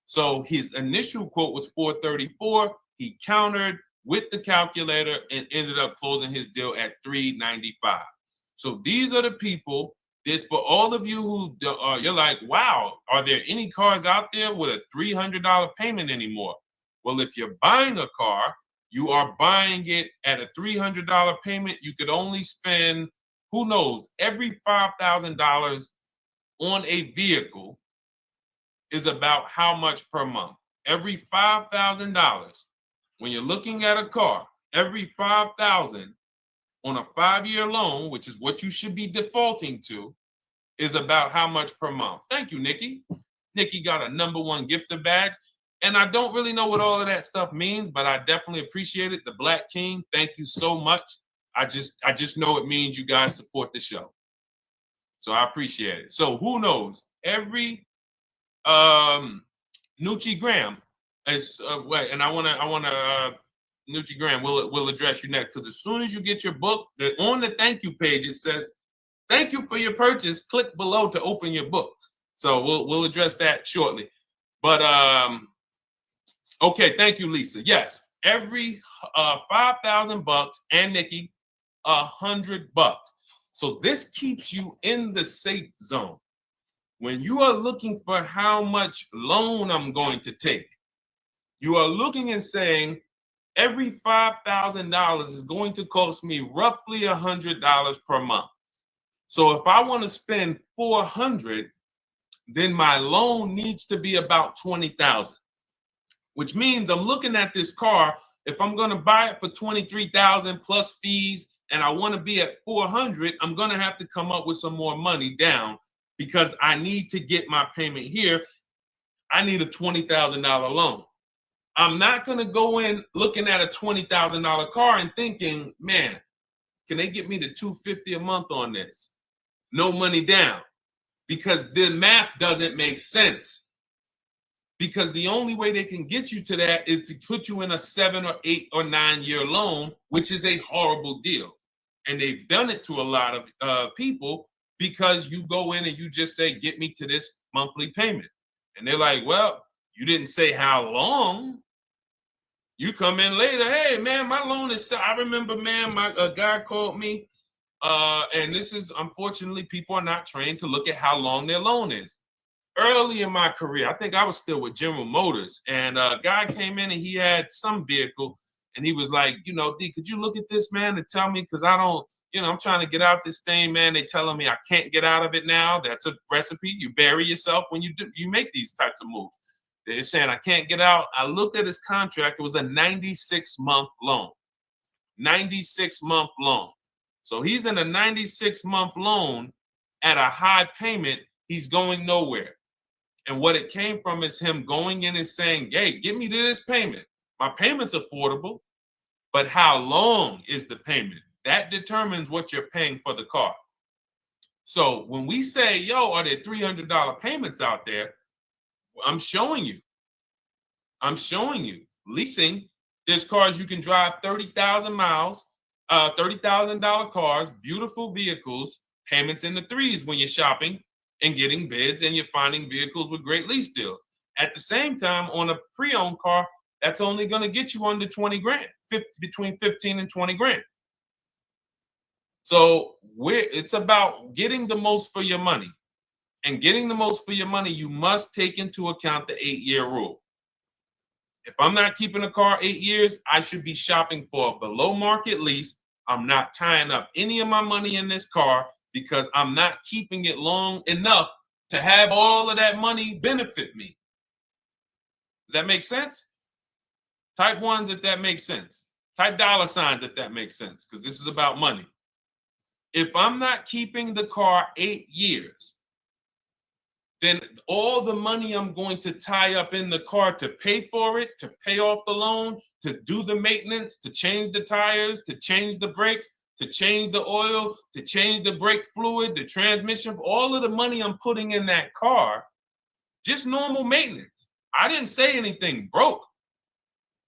So his initial quote was $434. He countered with the calculator and ended up closing his deal at $395. So these are the people that, for all of you who you're like, wow, are there any cars out there with a $300 payment anymore? Well, if you're buying a car, you are buying it at a $300 payment. You could only spend, who knows, every $5,000 on a vehicle is about how much per month? Every $5,000. When you're looking at a car, every $5,000 on a 5-year loan, which is what you should be defaulting to, is about how much per month. Thank you, Nikki. Nikki got a #1 gifter badge. And I don't really know what all of that stuff means, but I definitely appreciate it. The Black King, thank you so much. I just know it means you guys support the show. So I appreciate it. So who knows? Every Nucci Graham is and I wanna Nucci Graham will address you next, because as soon as you get your book, on the thank you page it says, "Thank you for your purchase. Click below to open your book." So we'll address that shortly. But okay, thank you, Lisa. Yes, every $5,000, and Nikki, $100. So this keeps you in the safe zone. When you are looking for how much loan I'm going to take, you are looking and saying, every $5,000 is going to cost me roughly $100 per month. So if I want to spend $400, then my loan needs to be about $20,000, which means I'm looking at this car. If I'm going to buy it for $23,000 plus fees, and I want to be at $400, I'm going to have to come up with some more money down, because I need to get my payment here. I need a $20,000 loan. I'm not going to go in looking at a $20,000 car and thinking, man, can they get me to $250 a month on this? No money down, because the math doesn't make sense. Because the only way they can get you to that is to put you in a 7 or 8 or 9 year loan, which is a horrible deal. And they've done it to a lot of people, because you go in and you just say, get me to this monthly payment. And they're like, well, you didn't say how long. You come in later, hey, man, my loan is, I remember, man, a guy called me, and this is, unfortunately, people are not trained to look at how long their loan is. Early in my career, I think I was still with General Motors, and a guy came in and he had some vehicle, And he was like, you know, D, could you look at this, man, and tell me, because I don't, you know, I'm trying to get out this thing, man. They telling me I can't get out of it now. That's a recipe. You bury yourself when you make these types of moves. They're saying I can't get out. I looked at his contract. It was a 96-month loan. 96-month loan. So he's in a 96-month loan at a high payment. He's going nowhere. And what it came from is him going in and saying, hey, get me to this payment. My payment's affordable, but how long is the payment? That determines what you're paying for the car. So when we say, yo, are there $300 payments out there? I'm showing you. Leasing, there's cars you can drive 30,000 miles, $30,000 cars, beautiful vehicles, payments in the threes when you're shopping and getting bids, and you're finding vehicles with great lease deals. At the same time, on a pre-owned car, that's only going to get you under 20 grand, between 15 and 20 grand. So it's about getting the most for your money. And getting the most for your money, you must take into account the 8-year rule. If I'm not keeping a car 8 years, I should be shopping for a below market lease. I'm not tying up any of my money in this car because I'm not keeping it long enough to have all of that money benefit me. Does that make sense? Type ones if that makes sense. Type dollar signs if that makes sense, because this is about money. If I'm not keeping the car 8 years, then all the money I'm going to tie up in the car to pay for it, to pay off the loan, to do the maintenance, to change the tires, to change the brakes, to change the oil, to change the brake fluid, the transmission, all of the money I'm putting in that car, just normal maintenance. I didn't say anything broke.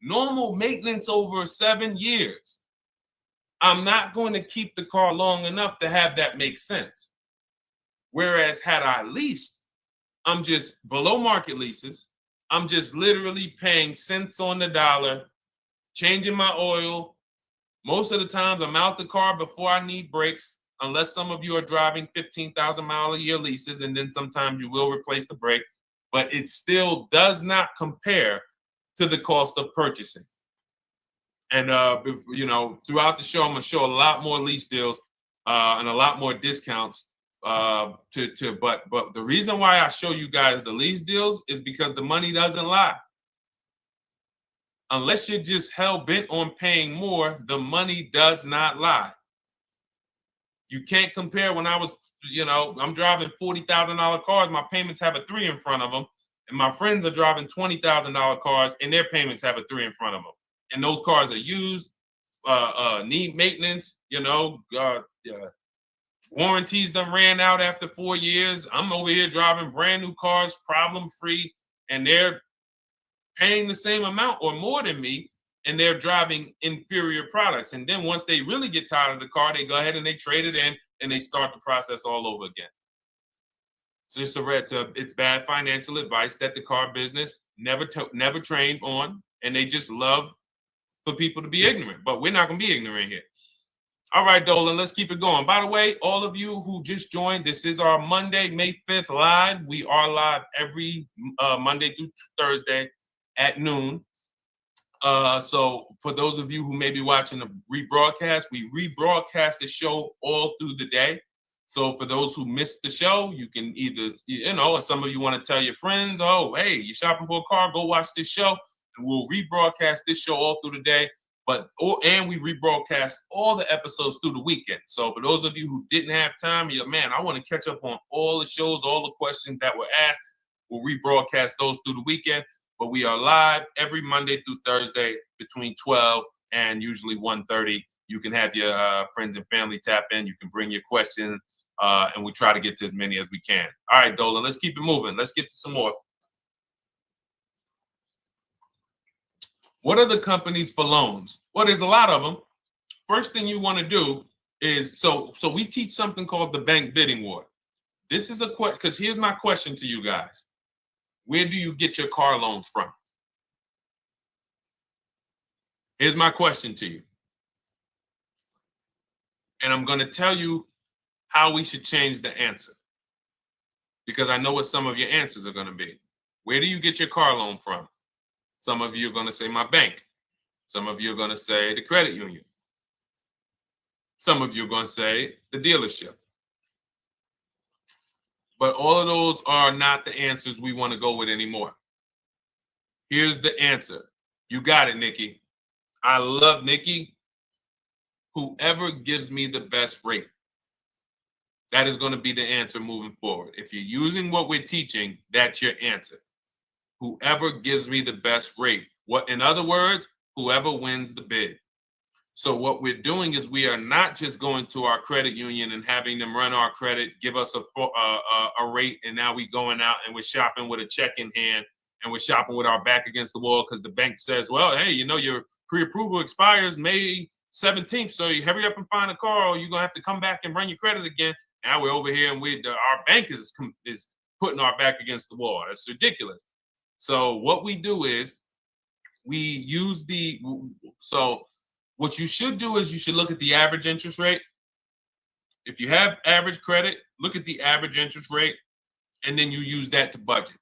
Normal maintenance over 7 years. I'm not going to keep the car long enough to have that make sense. Whereas had I leased, I'm just below market leases. I'm just literally paying cents on the dollar, changing my oil. Most of the times I'm out the car before I need brakes, unless some of you are driving 15,000 mile a year leases, and then sometimes you will replace the brake, but it still does not compare to the cost of purchasing. And you know, throughout the show, I'm gonna show a lot more lease deals and a lot more discounts. But the reason why I show you guys the lease deals is because the money doesn't lie. Unless you're just hell bent on paying more, the money does not lie. You can't compare when I was, you know, I'm driving $40,000 cars, my payments have a 3 in front of them, and my friends are driving $20,000 cars and their payments have a 3 in front of them. And those cars are used, need maintenance, you know, warranties done ran out after 4 years. I'm over here driving brand new cars, problem free, and they're paying the same amount or more than me, and they're driving inferior products. And then once they really get tired of the car, they go ahead and they trade it in and they start the process all over again. So it's bad financial advice that the car business never trained on, and they just love for people to be ignorant. But we're not going to be ignorant here. All right, Dolan, let's keep it going. By the way, all of you who just joined, this is our Monday, May 5th live. We are live every Monday through Thursday at noon. So for those of you who may be watching the rebroadcast, we rebroadcast the show all through the day. So for those who missed the show, you can either, you know, or some of you want to tell your friends, oh, hey, you're shopping for a car, go watch this show. And we'll rebroadcast this show all through the day. And we rebroadcast all the episodes through the weekend. So for those of you who didn't have time, you're like, man, I want to catch up on all the shows, all the questions that were asked. We'll rebroadcast those through the weekend. But we are live every Monday through Thursday between 12 and usually 1:30. You can have your friends and family tap in. You can bring your questions, and we try to get to as many as we can. All right, Dolan, let's keep it moving. Let's get to some more. What are the companies for loans? Well, there's a lot of them. First thing you want to do is, so we teach something called the bank bidding war. This is a question, because here's my question to you guys. Where do you get your car loans from? Here's my question to you. And I'm going to tell you how we should change the answer, because I know what some of your answers are going to be. Where do you get your car loan from? Some of you are going to say my bank. Some of you are going to say the credit union. Some of you are going to say the dealership. But all of those are not the answers we want to go with anymore. Here's the answer. You got it, Nikki. I love Nikki. Whoever gives me the best rate. That is going to be the answer moving forward. If you're using what we're teaching, that's your answer. Whoever gives me the best rate. What, in other words, whoever wins the bid. So what we're doing is we are not just going to our credit union and having them run our credit, give us a rate, and now we going out and we're shopping with a check in hand and we're shopping with our back against the wall because the bank says, well, hey, you know, your pre-approval expires May 17th, so you hurry up and find a car or you're going to have to come back and run your credit again. Now we're over here and our bank is putting our back against the wall. That's ridiculous. So what we do is we use what you should do is you should look at the average interest rate. If you have average credit, look at the average interest rate, and then you use that to budget.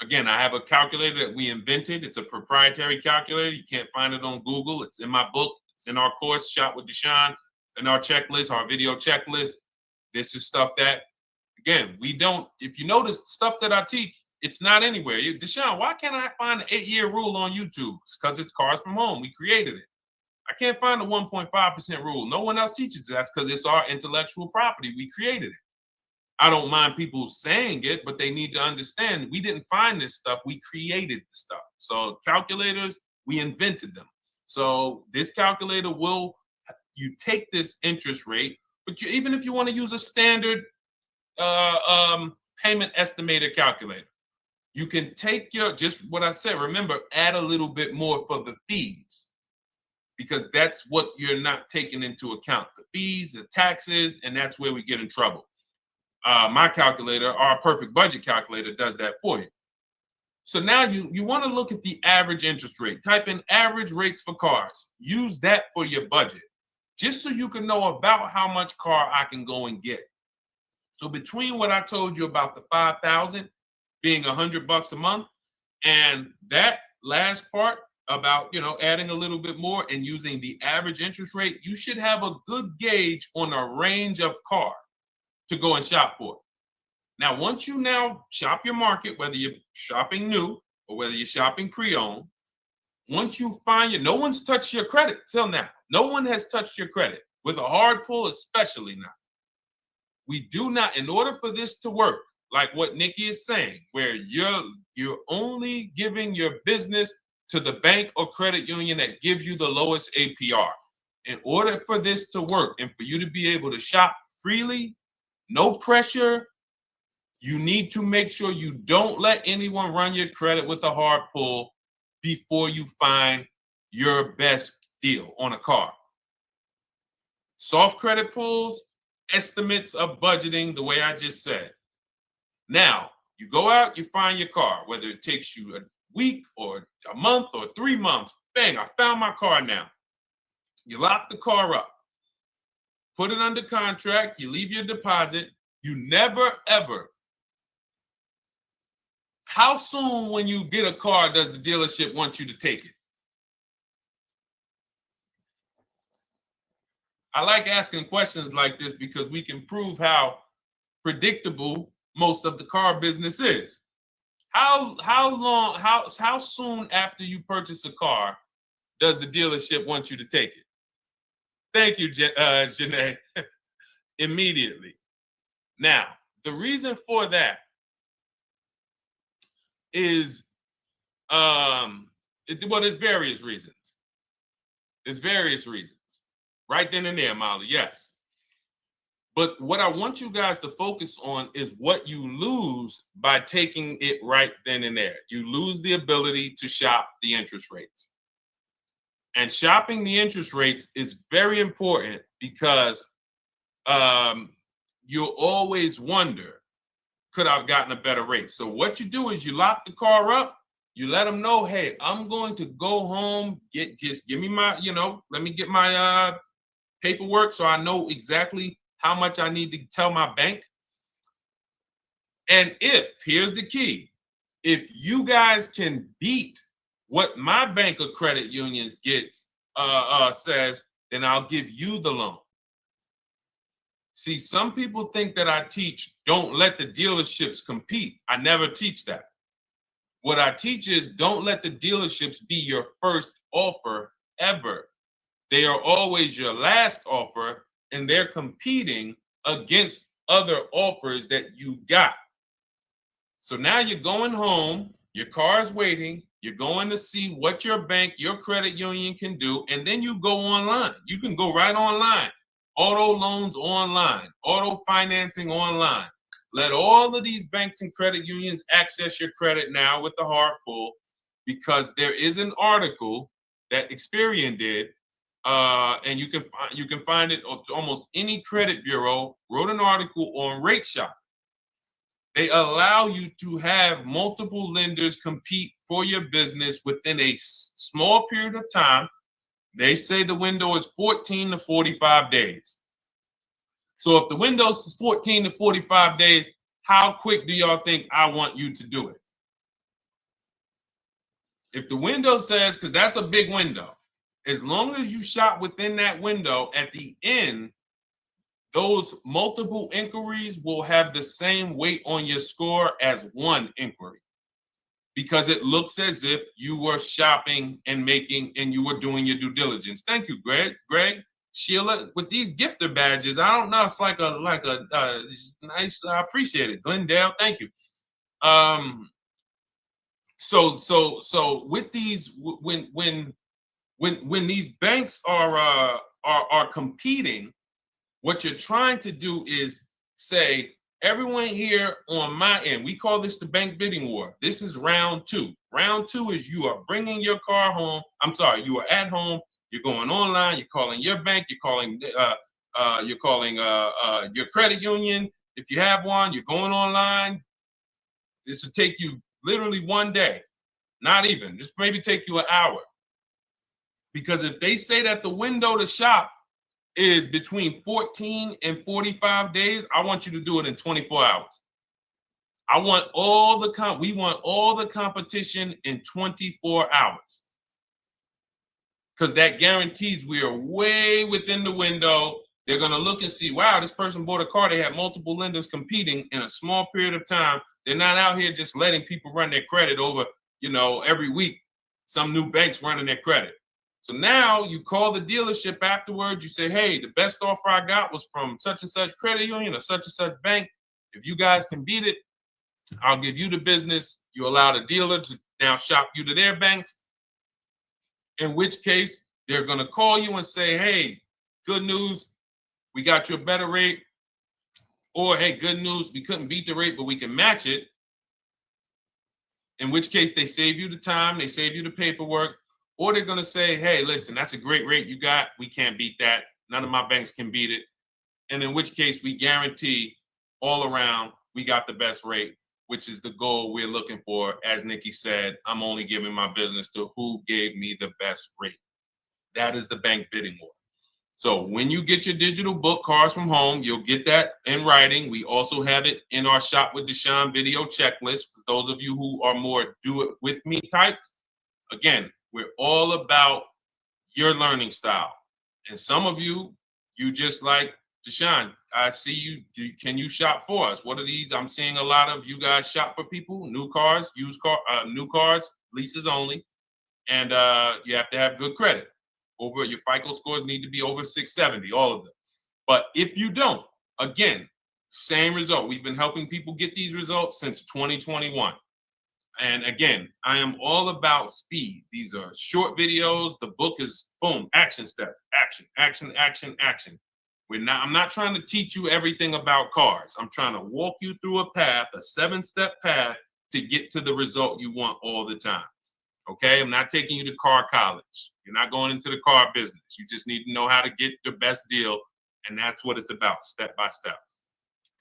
Again, I have a calculator that we invented. It's a proprietary calculator. You can't find it on Google. It's in my book. It's in our course, Shop with Deshone, in our checklist, our video checklist. This is stuff that, again, we don't, if you notice stuff that I teach, it's not anywhere. Deshone, why can't I find the 8-year rule on YouTube? It's because it's Cars from Home. We created it. I can't find the 1.5% rule. No one else teaches it. That's because it's our intellectual property. We created it. I don't mind people saying it, but they need to understand we didn't find this stuff. We created the stuff. So calculators, we invented them. So this calculator you take this interest rate, but even if you want to use a standard payment estimator calculator, you can take just what I said. Remember, add a little bit more for the fees, because that's what you're not taking into account. The fees, the taxes, and that's where we get in trouble. My calculator, our perfect budget calculator, does that for you. So now you want to look at the average interest rate. Type in average rates for cars. Use that for your budget, just so you can know about how much car I can go and get. So between what I told you about the 5,000 being $100 a month, and that last part about, you know, adding a little bit more and using the average interest rate, you should have a good gauge on a range of car to go and shop for. Now, once you now shop your market, whether you're shopping new or whether you're shopping pre-owned, once you find no one's touched your credit till now. No one has touched your credit with a hard pull, especially not. We do not, in order for this to work, like what Nikki is saying, where you're only giving your business to the bank or credit union that gives you the lowest APR. In order for this to work and for you to be able to shop freely, no pressure, you need to make sure you don't let anyone run your credit with a hard pull before you find your best deal on a car. Soft credit pulls, estimates of budgeting, the way I just said. Now, you go out, you find your car, whether it takes you a week or a month or 3 months. Bang, I found my car now. You lock the car up, put it under contract, you leave your deposit. You never, ever. How soon when you get a car does the dealership want you to take it? I like asking questions like this because we can prove how predictable most of the car business is. How soon after you purchase a car does the dealership want you to take it? Thank you, Janae. Immediately. Now, the reason for that is, there's various reasons. There's various reasons. Right then and there, Molly, yes. But what I want you guys to focus on is what you lose by taking it right then and there. You lose the ability to shop the interest rates. And shopping the interest rates is very important because you'll always wonder, could I have gotten a better rate? So what you do is you lock the car up, you let them know, hey, I'm going to go home, just give me my, let me get my paperwork so I know exactly how much I need to tell my bank. And here's the key, if you guys can beat what my bank or credit union gets says, then I'll give you the loan. See, some people think that I teach don't let the dealerships compete. I never teach that. What I teach is don't let the dealerships be your first offer ever. They are always your last offer, and they're competing against other offers that you got. So now you're going home, your car is waiting, you're going to see what your bank, your credit union can do, and then you go online. You can go right online. Auto loans online, auto financing online. Let all of these banks and credit unions access your credit now with the hard pull, because there is an article that Experian did, and you can find it on almost any credit bureau. Wrote an article on rate shock. They allow you to have multiple lenders compete for your business within a small period of time. They say the window is 14 to 45 days. So if the window is 14 to 45 days, how quick do y'all think I want you to do it? If the window says, because that's a big window, as long as you shop within that window, at the end, those multiple inquiries will have the same weight on your score as one inquiry, because it looks as if you were shopping and you were doing your due diligence. Thank you, Greg, Sheila, with these gifter badges. I don't know. It's like a nice. I appreciate it, Glendale. Thank you. So with these, when these banks are competing, what you're trying to do is say, everyone here on my end, we call this the bank bidding war. This is round two. Round two is you are bringing your car home. You are at home. You're going online. You're calling your bank. You're calling your credit union. If you have one, you're going online. This will take you literally one day, not even. This maybe take you an hour. Because if they say that the window to shop is between 14 and 45 days, I want you to do it in 24 hours. We want all the competition in 24 hours. Because that guarantees we are way within the window. They're going to look and see, wow, this person bought a car. They had multiple lenders competing in a small period of time. They're not out here just letting people run their credit over, every week. Some new banks running their credit. So now you call the dealership afterwards. You say, hey, the best offer I got was from such and such credit union or such and such bank. If you guys can beat it, I'll give you the business. You allow the dealer to now shop you to their banks. In which case, they're going to call you and say, hey, good news, we got you a better rate. Or, hey, good news, we couldn't beat the rate, but we can match it. In which case, they save you the time, they save you the paperwork. Or they're going to say, hey, listen, that's a great rate you got. We can't beat that. None of my banks can beat it. And in which case, we guarantee all around we got the best rate, which is the goal we're looking for. As Nikki said, I'm only giving my business to who gave me the best rate. That is the bank bidding war. So when you get your digital book, Cars from Home, you'll get that in writing. We also have it in our Shop with Deshone video checklist. For those of you who are more do it with me types, again, we're all about your learning style. And some of you just like, Deshone, I see you. Can you shop for us? What are these? I'm seeing a lot of you guys shop for people, new cars, new cars, leases only. And you have to have good credit. Your FICO scores need to be over 670, all of them. But if you don't, again, same result. We've been helping people get these results since 2021. And again, I am all about speed. These are short videos. The book is boom, action step, action, action, action, action. I'm not trying to teach you everything about cars. I'm trying to walk you through a path, a 7-step path to get to the result you want all the time. Okay, I'm not taking you to car college. You're not going into the car business. You just need to know how to get the best deal. And that's what it's about, step by step.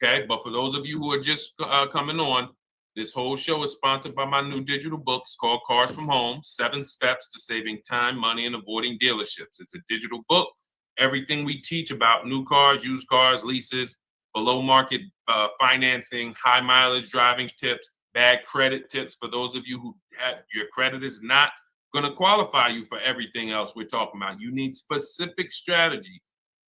Okay, but for those of you who are just coming on, this whole show is sponsored by my new digital book. It's called Cars from Home, 7 Steps to Saving Time, Money, and Avoiding Dealerships. It's a digital book. Everything we teach about new cars, used cars, leases, below market financing, high mileage driving tips, bad credit tips for those of you who have your credit is not going to qualify you for everything else we're talking about. You need specific strategy.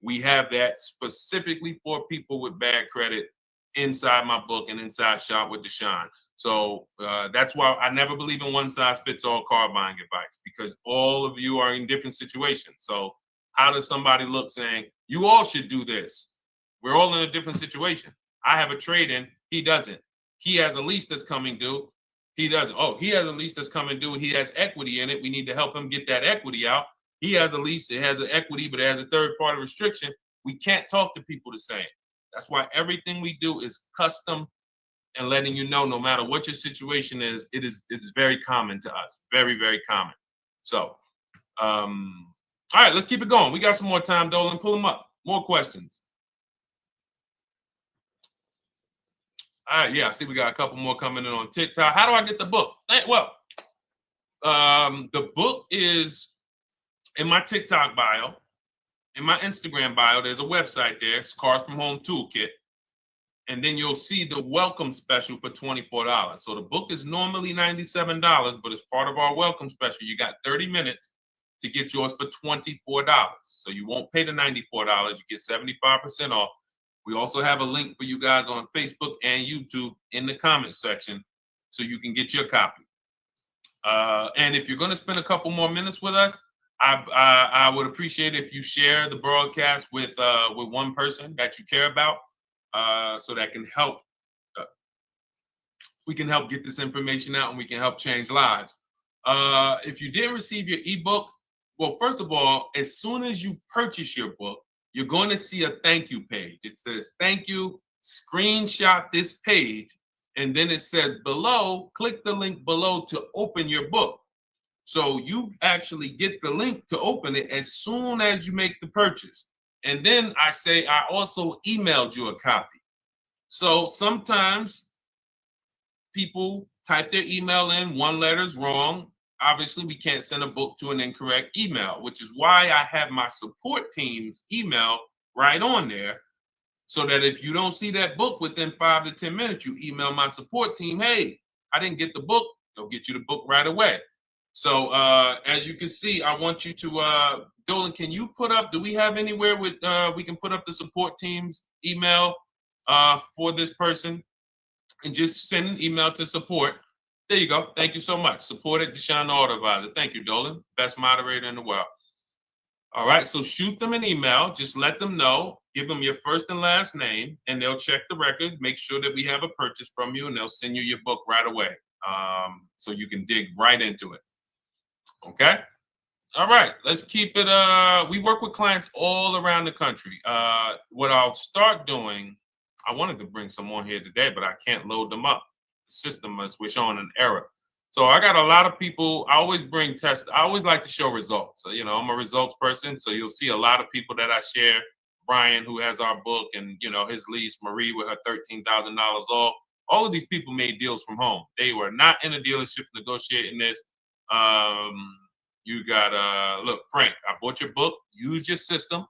We have that specifically for people with bad credit inside my book and inside Shop with Deshone. So that's why I never believe in one size fits all car buying advice, because all of you are in different situations. So how does somebody look saying, you all should do this? We're all in a different situation. I have a trade-in, he doesn't. He has a lease that's coming due, he doesn't. Oh, he has a lease that's coming due, he has equity in it, we need to help him get that equity out. He has a lease, it has an equity, but it has a third-party restriction. We can't talk to people the same. That's why everything we do is custom and letting you know, no matter what your situation is, it's very common to us. Very, very common. So, all right, let's keep it going. We got some more time, Dolan. Pull them up. More questions. All right, yeah, I see we got a couple more coming in on TikTok. How do I get the book? Well, the book is in my TikTok bio. In my Instagram bio, there's a website there. It's Cars from Home Toolkit. And then you'll see the welcome special for $24. So the book is normally $97, but as part of our welcome special, you got 30 minutes to get yours for $24. So you won't pay the $94, you get 75% off. We also have a link for you guys on Facebook and YouTube in the comment section so you can get your copy. And if you're going to spend a couple more minutes with us, I would appreciate if you share the broadcast with one person that you care about. So that can help, we can help get this information out and we can help change lives. If you didn't receive your ebook, well, first of all, as soon as you purchase your book, you're going to see a thank you page. It says, thank you, screenshot this page. And then it says below, click the link below to open your book. So you actually get the link to open it as soon as you make the purchase. And then I say, I also emailed you a copy. So sometimes people type their email in, one letter's wrong. Obviously, we can't send a book to an incorrect email, which is why I have my support team's email right on there. So that if you don't see that book within 5 to 10 minutes, you email my support team, hey, I didn't get the book. They'll get you the book right away. So as you can see, I want you to, Dolan, can you put up, do we have anywhere with, we can put up the support team's email for this person? And just send an email to support. There you go. Thank you so much. Support at Deshone the Auto Advisor. Thank you, Dolan. Best moderator in the world. All right, so shoot them an email. Just let them know. Give them your first and last name, and they'll check the record, make sure that we have a purchase from you, and they'll send you your book right away so you can dig right into it. Okay? All right, let's keep it. We work with clients all around the country. What I'll start doing, I wanted to bring some on here today, but I can't load them up. The system is showing an error. So I got a lot of people. I always bring tests. I always like to show results. So, you know, I'm a results person. So you'll see a lot of people that I share. Brian, who has our book, and, you know, his lease, Marie with her $13,000 off. All of these people made deals from home. They were not in a dealership negotiating this. You got, look, Frank, I bought your book, use your system,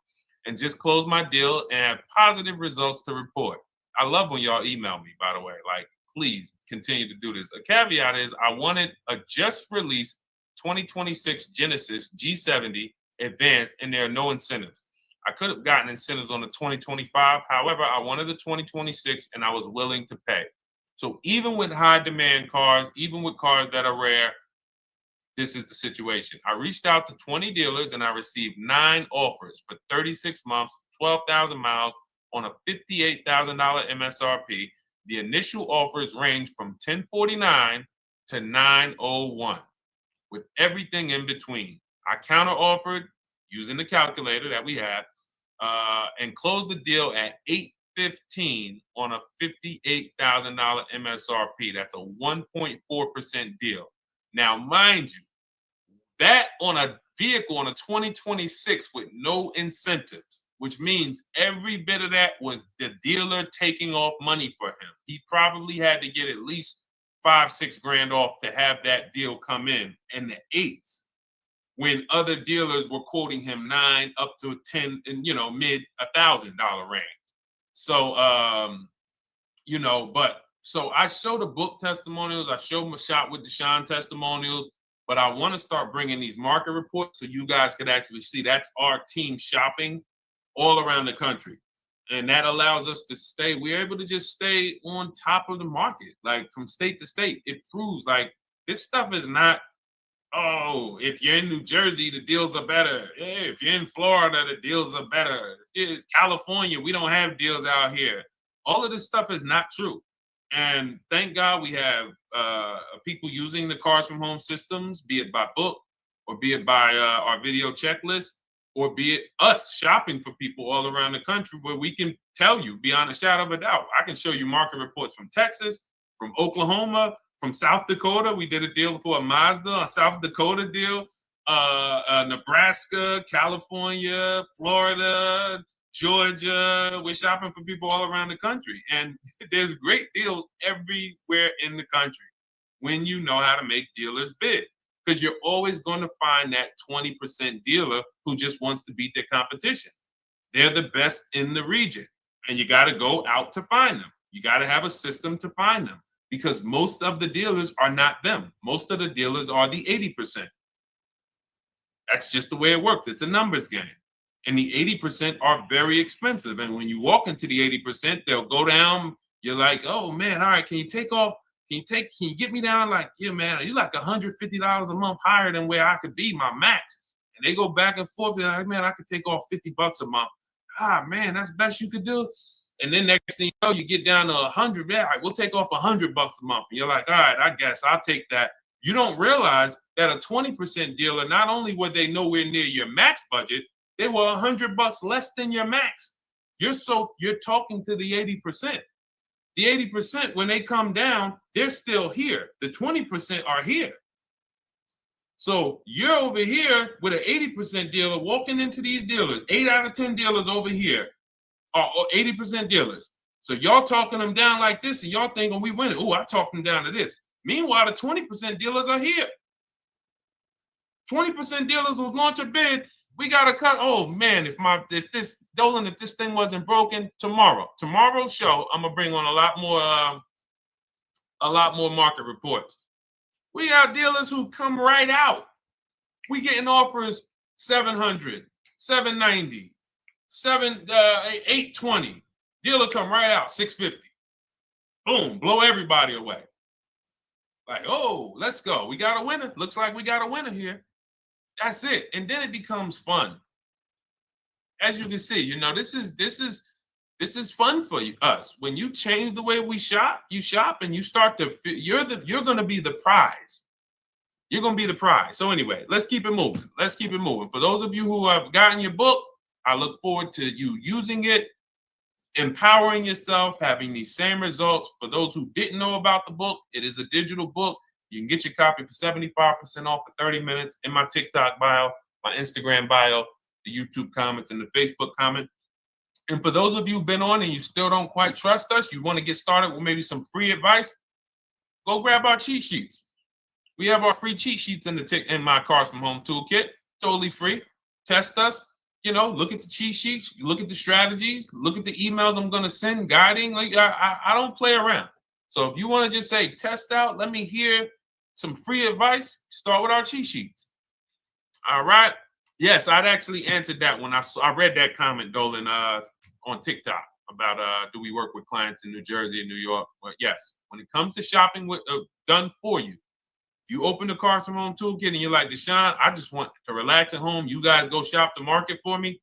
and just close my deal and have positive results to report. I love when y'all email me, by the way. Like, please continue to do this. A caveat is I wanted a just released 2026 Genesis G70 Advanced, and there are no incentives. I could have gotten incentives on the 2025. However, I wanted the 2026, and I was willing to pay. So even with high demand cars, even with cars that are rare, this is the situation. I reached out to 20 dealers and I received 9 offers for 36 months, 12,000 miles on a $58,000 MSRP. The initial offers range from $1049 to $901 with everything in between. I counter offered using the calculator that we have and closed the deal at $815 on a $58,000 MSRP. That's a 1.4% deal. Now, mind you, that on a vehicle on a 2026 with no incentives, which means every bit of that was the dealer taking off money for him. He probably had to get at least $5-6 grand off to have that deal come in the 8s, when other dealers were quoting him 9 up to 10 and, you know, mid $1,000 range. So, you know, but so I show the book testimonials. I show my Shop with Deshone testimonials. But I want to start bringing these market reports so you guys could actually see that's our team shopping all around the country. And that allows us to stay, we're able to just stay on top of the market, like from state to state. It proves like this stuff is not, oh, if you're in New Jersey, the deals are better. Hey, if you're in Florida, the deals are better. It's California, we don't have deals out here. All of this stuff is not true. And thank God we have people using the Cars from Home systems, be it by book or be it by our video checklist, or be it us shopping for people all around the country where we can tell you beyond a shadow of a doubt. I can show you market reports from Texas, from Oklahoma, from South Dakota. We did a deal for a Mazda, a South Dakota deal, Nebraska, California, Florida, Georgia. We're shopping for people all around the country. And there's great deals everywhere in the country when you know how to make dealers bid. Because you're always going to find that 20% dealer who just wants to beat their competition. They're the best in the region. And you got to go out to find them. You got to have a system to find them. Because most of the dealers are not them. Most of the dealers are the 80%. That's just the way it works. It's a numbers game. And the 80% are very expensive. And when you walk into the 80%, they'll go down. You're like, oh man, all right, can you take off? Can you get me down? Like, yeah, man, you're like $150 a month higher than where I could be, my max. And they go back and forth. They're like, man, I could take off $50 a month. Ah, man, that's the best you could do. And then next thing you know, you get down to 100. Yeah, all right, we'll take off $100 a month. And you're like, all right, I guess I'll take that. You don't realize that a 20% dealer, not only were they nowhere near your max budget, they were $100 less than your max. You're talking to the 80%. The 80%, when they come down, they're still here. The 20% are here. So you're over here with an 80% dealer walking into these dealers. 8 out of 10 dealers over here are 80% dealers. So y'all talking them down like this, and y'all thinking we winning. Oh, I talked them down to this. Meanwhile, the 20% dealers are here. 20% dealers will launch a bid. We got to cut. Oh man, if this thing wasn't broken, tomorrow's show, I'm gonna bring on a lot more market reports. We got dealers who come right out. We getting offers 700, 790, 820. Dealer come right out 650. Boom, blow everybody away. Like, oh, let's go. We got a winner. Looks like we got a winner here. That's it. And then it becomes fun. As you can see, this is fun for us. When you change the way you shop and you start to you're going to be the prize. You're going to be the prize. So anyway, let's keep it moving. For those of you who have gotten your book, I look forward to you using it, empowering yourself, having these same results. For those who didn't know about the book, it is a digital book. You can get your copy for 75% off for 30 minutes in my TikTok bio, my Instagram bio, the YouTube comments, and the Facebook comment. And for those of you who've been on and you still don't quite trust us, you want to get started with maybe some free advice, go grab our cheat sheets. We have our free cheat sheets in my Cars from Home toolkit, totally free. Test us, look at the cheat sheets, look at the strategies, look at the emails I'm going to send guiding. Like I don't play around. So if you want to just say, test out, let me hear some free advice, start with our cheat sheets. All right. Yes, I'd actually answered that when I read that comment, Dolan, on TikTok about do we work with clients in New Jersey and New York? But yes, when it comes to shopping done for you, if you open the Cars from Home toolkit and you're like, Deshone, I just want to relax at home. You guys go shop the market for me.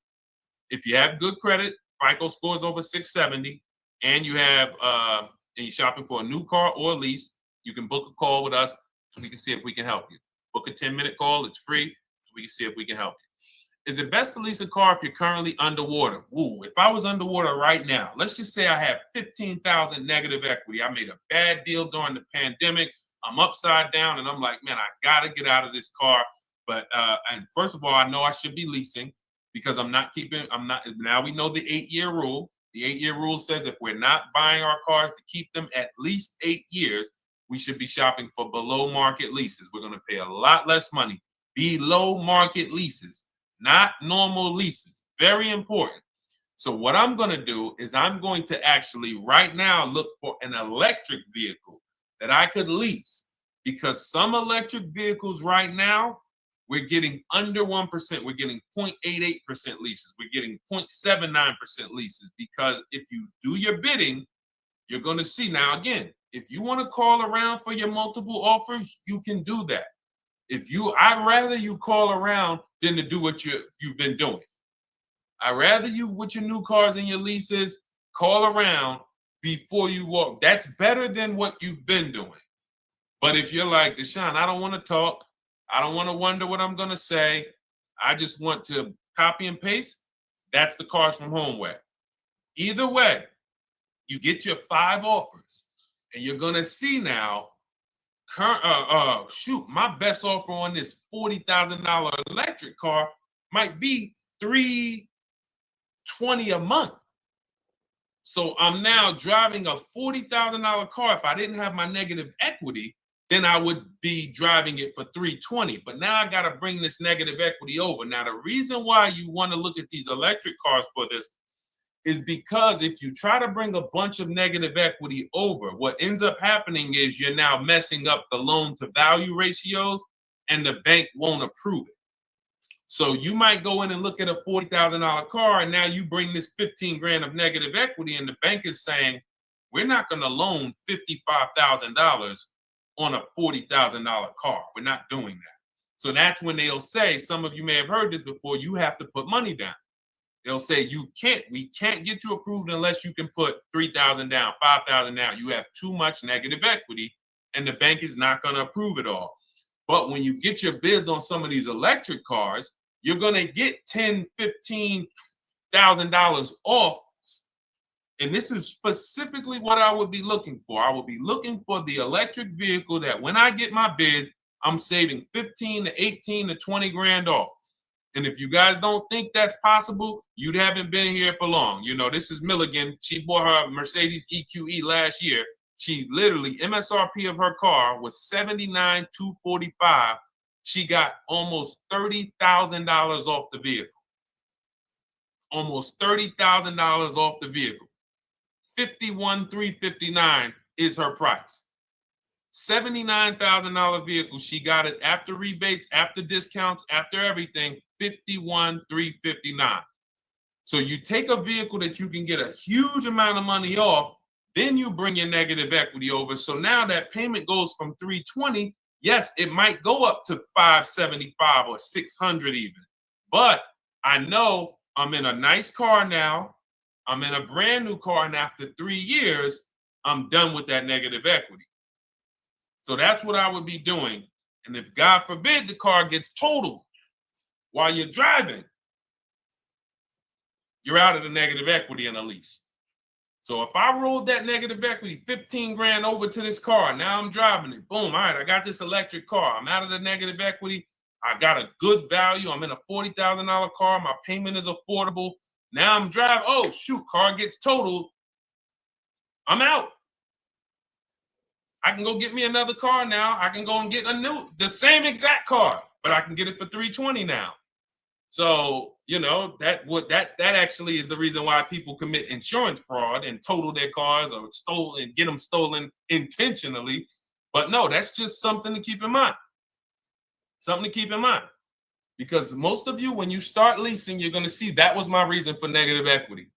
If you have good credit, FICO scores over 670, and you have and you're shopping for a new car or a lease, you can book a call with us. We can see if we can help you. Book a 10-minute call. It's free. We can see if we can help you. Is it best to lease a car if you're currently underwater? Ooh, if I was underwater right now, let's just say I have 15,000 negative equity. I made a bad deal during the pandemic. I'm upside down and I'm like, man, I got to get out of this car. But and first of all, I know I should be leasing because now we know the 8-year rule. The 8-year rule says if we're not buying our cars to keep them at least 8 years, we should be shopping for below market leases. We're going to pay a lot less money. Below market leases, not normal leases. Very important. So what I'm going to do is I'm going to actually right now look for an electric vehicle that I could lease because some electric vehicles right now, we're getting under 1%. We're getting 0.88% leases. We're getting 0.79% leases, because if you do your bidding, you're going to see. Now, again, if you want to call around for your multiple offers, you can do that. I'd rather you call around than to do what you've been doing. I'd rather you, with your new cars and your leases, call around before you walk. That's better than what you've been doing. But if you're like, Deshone, I don't want to talk. I don't want to wonder what I'm going to say. I just want to copy and paste. That's the Cars from Home way. Either way, you get your 5 offers, and you're going to see now, my best offer on this $40,000 electric car might be $320 a month. So I'm now driving a $40,000 car. If I didn't have my negative equity, then I would be driving it for $320. But now I got to bring this negative equity over. Now, the reason why you want to look at these electric cars for this is because if you try to bring a bunch of negative equity over, what ends up happening is you're now messing up the loan to value ratios, and the bank won't approve it. So you might go in and look at a $40,000 car, and now you bring this 15 grand of negative equity, and the bank is saying, we're not going to loan $55,000 on a $40,000 car. We're not doing that. So that's when they'll say, some of you may have heard this before, you have to put money down. They'll say, we can't get you approved unless you can put $3,000 down, $5,000 down. You have too much negative equity, and the bank is not going to approve it all. But when you get your bids on some of these electric cars, you're going to get $10,000, $15,000 off. And this is specifically what I would be looking for. I would be looking for the electric vehicle that when I get my bid, I'm saving 15 to 18 to 20 grand off. And if you guys don't think that's possible, you haven't been here for long. You know, this is Milligan. She bought her Mercedes EQE last year. She literally, MSRP of her car was $79,245. She got almost $30,000 off the vehicle. Almost $30,000 off the vehicle. $51,359 is her price. $79,000 vehicle. She got it after rebates, after discounts, after everything. $51,359. So you take a vehicle that you can get a huge amount of money off, then you bring your negative equity over. So now that payment goes from $320. Yes, it might go up to $575 or $600 even. But I know I'm in a nice car now. I'm in a brand new car, and after 3 years, I'm done with that negative equity. So that's what I would be doing. And if God forbid the car gets totaled while you're driving, you're out of the negative equity in a lease. So if I rolled that negative equity, 15 grand over to this car, now I'm driving it. Boom, all right, I got this electric car. I'm out of the negative equity. I got a good value. I'm in a $40,000 car. My payment is affordable. Now I'm driving. Oh, shoot, car gets totaled. I'm out. I can go get me another car now. I can go and get the same exact car, but I can get it for $320 now. So, you know, that actually is the reason why people commit insurance fraud and total their cars or get them stolen intentionally. But no, that's just something to keep in mind. Something to keep in mind. Because most of you, when you start leasing, you're going to see that was my reason for negative equity.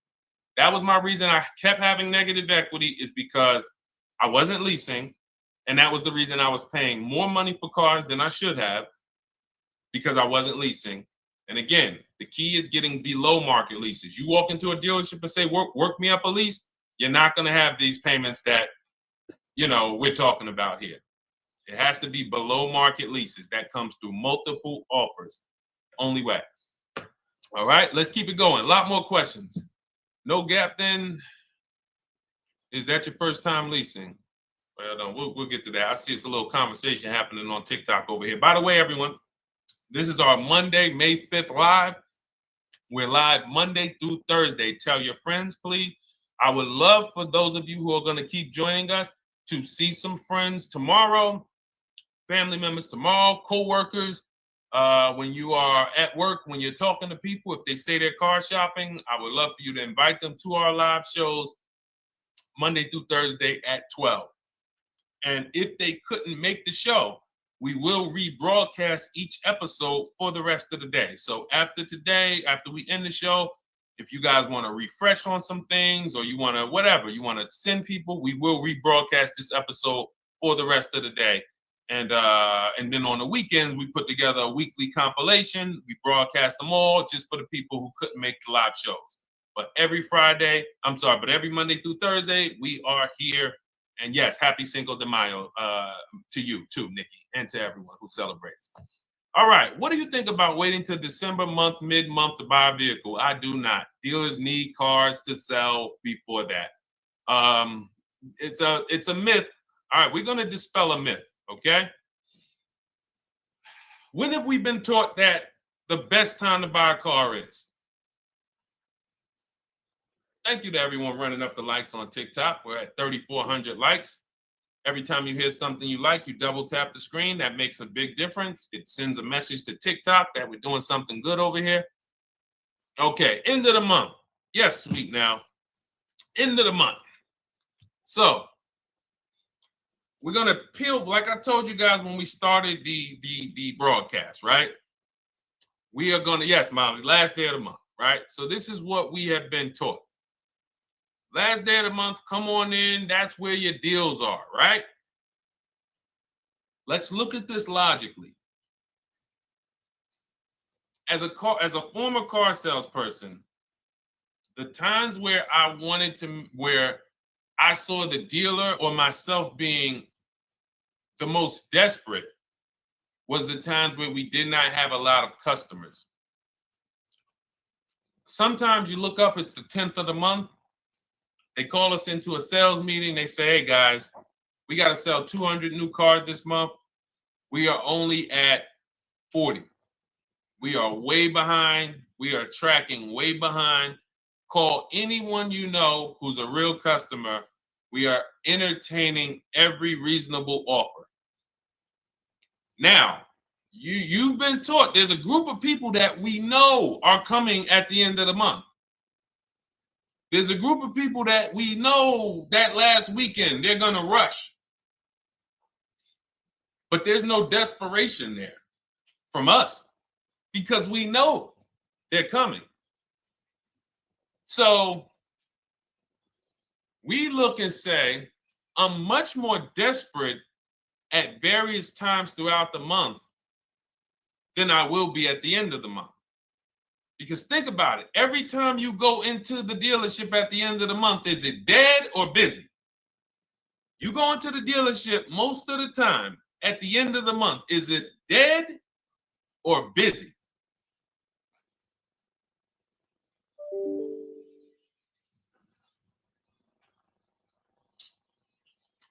That was my reason I kept having negative equity, is because I wasn't leasing. And that was the reason I was paying more money for cars than I should have, because I wasn't leasing. And again, the key is getting below market leases. You walk into a dealership and say, work me up a lease, you're not going to have these payments that, you know, we're talking about here. It has to be below market leases. That comes through multiple offers. Only way. All right, let's keep it going. A lot more questions. No gap then. Is that your first time leasing? Well, no, we'll get to that. I see it's a little conversation happening on TikTok over here. By the way, everyone, this is our Monday, May 5th live. We're live Monday through Thursday. Tell your friends, please. I would love for those of you who are going to keep joining us to see some friends tomorrow, family members tomorrow, co-workers. When you are at work, when you're talking to people, if they say they're car shopping, I would love for you to invite them to our live shows Monday through Thursday at 12. And if they couldn't make the show, we will rebroadcast each episode for the rest of the day. So after today, after we end the show, if you guys want to refresh on some things or you want to whatever, you want to send people, we will rebroadcast this episode for the rest of the day. And then on the weekends, we put together a weekly compilation. We broadcast them all just for the people who couldn't make the live shows. But every Monday through Thursday, we are here. And yes, happy Cinco de Mayo to you too, Nikki, and to everyone who celebrates. All right, what do you think about waiting till December month, mid-month to buy a vehicle? I do not. Dealers need cars to sell before that. It's a myth. All right, we're going to dispel a myth, okay? When have we been taught that the best time to buy a car is? Thank you to everyone running up the likes on TikTok. We're at 3,400 likes. Every time you hear something you like, you double tap the screen. That makes a big difference. It sends a message to TikTok that we're doing something good over here. Okay, end of the month. Yes, sweet now. End of the month. So we're gonna peel, like I told you guys when we started the broadcast, right? We are gonna, yes, Molly, last day of the month, right? So this is what we have been taught. Last day of the month, come on in. That's where your deals are, right? Let's look at this logically. As a former car salesperson, the times where where I saw the dealer or myself being the most desperate was the times where we did not have a lot of customers. Sometimes you look up, it's the 10th of the month. They call us into a sales meeting. They say, hey, guys, we got to sell 200 new cars this month. We are only at 40. We are way behind. We are tracking way behind. Call anyone you know who's a real customer. We are entertaining every reasonable offer. Now, you've been taught there's a group of people that we know are coming at the end of the month. There's a group of people that we know that last weekend they're going to rush. But there's no desperation there from us because we know they're coming. So we look and say, I'm much more desperate at various times throughout the month than I will be at the end of the month. Because think about it. Every time you go into the dealership at the end of the month, is it dead or busy? You go into the dealership most of the time at the end of the month, is it dead or busy?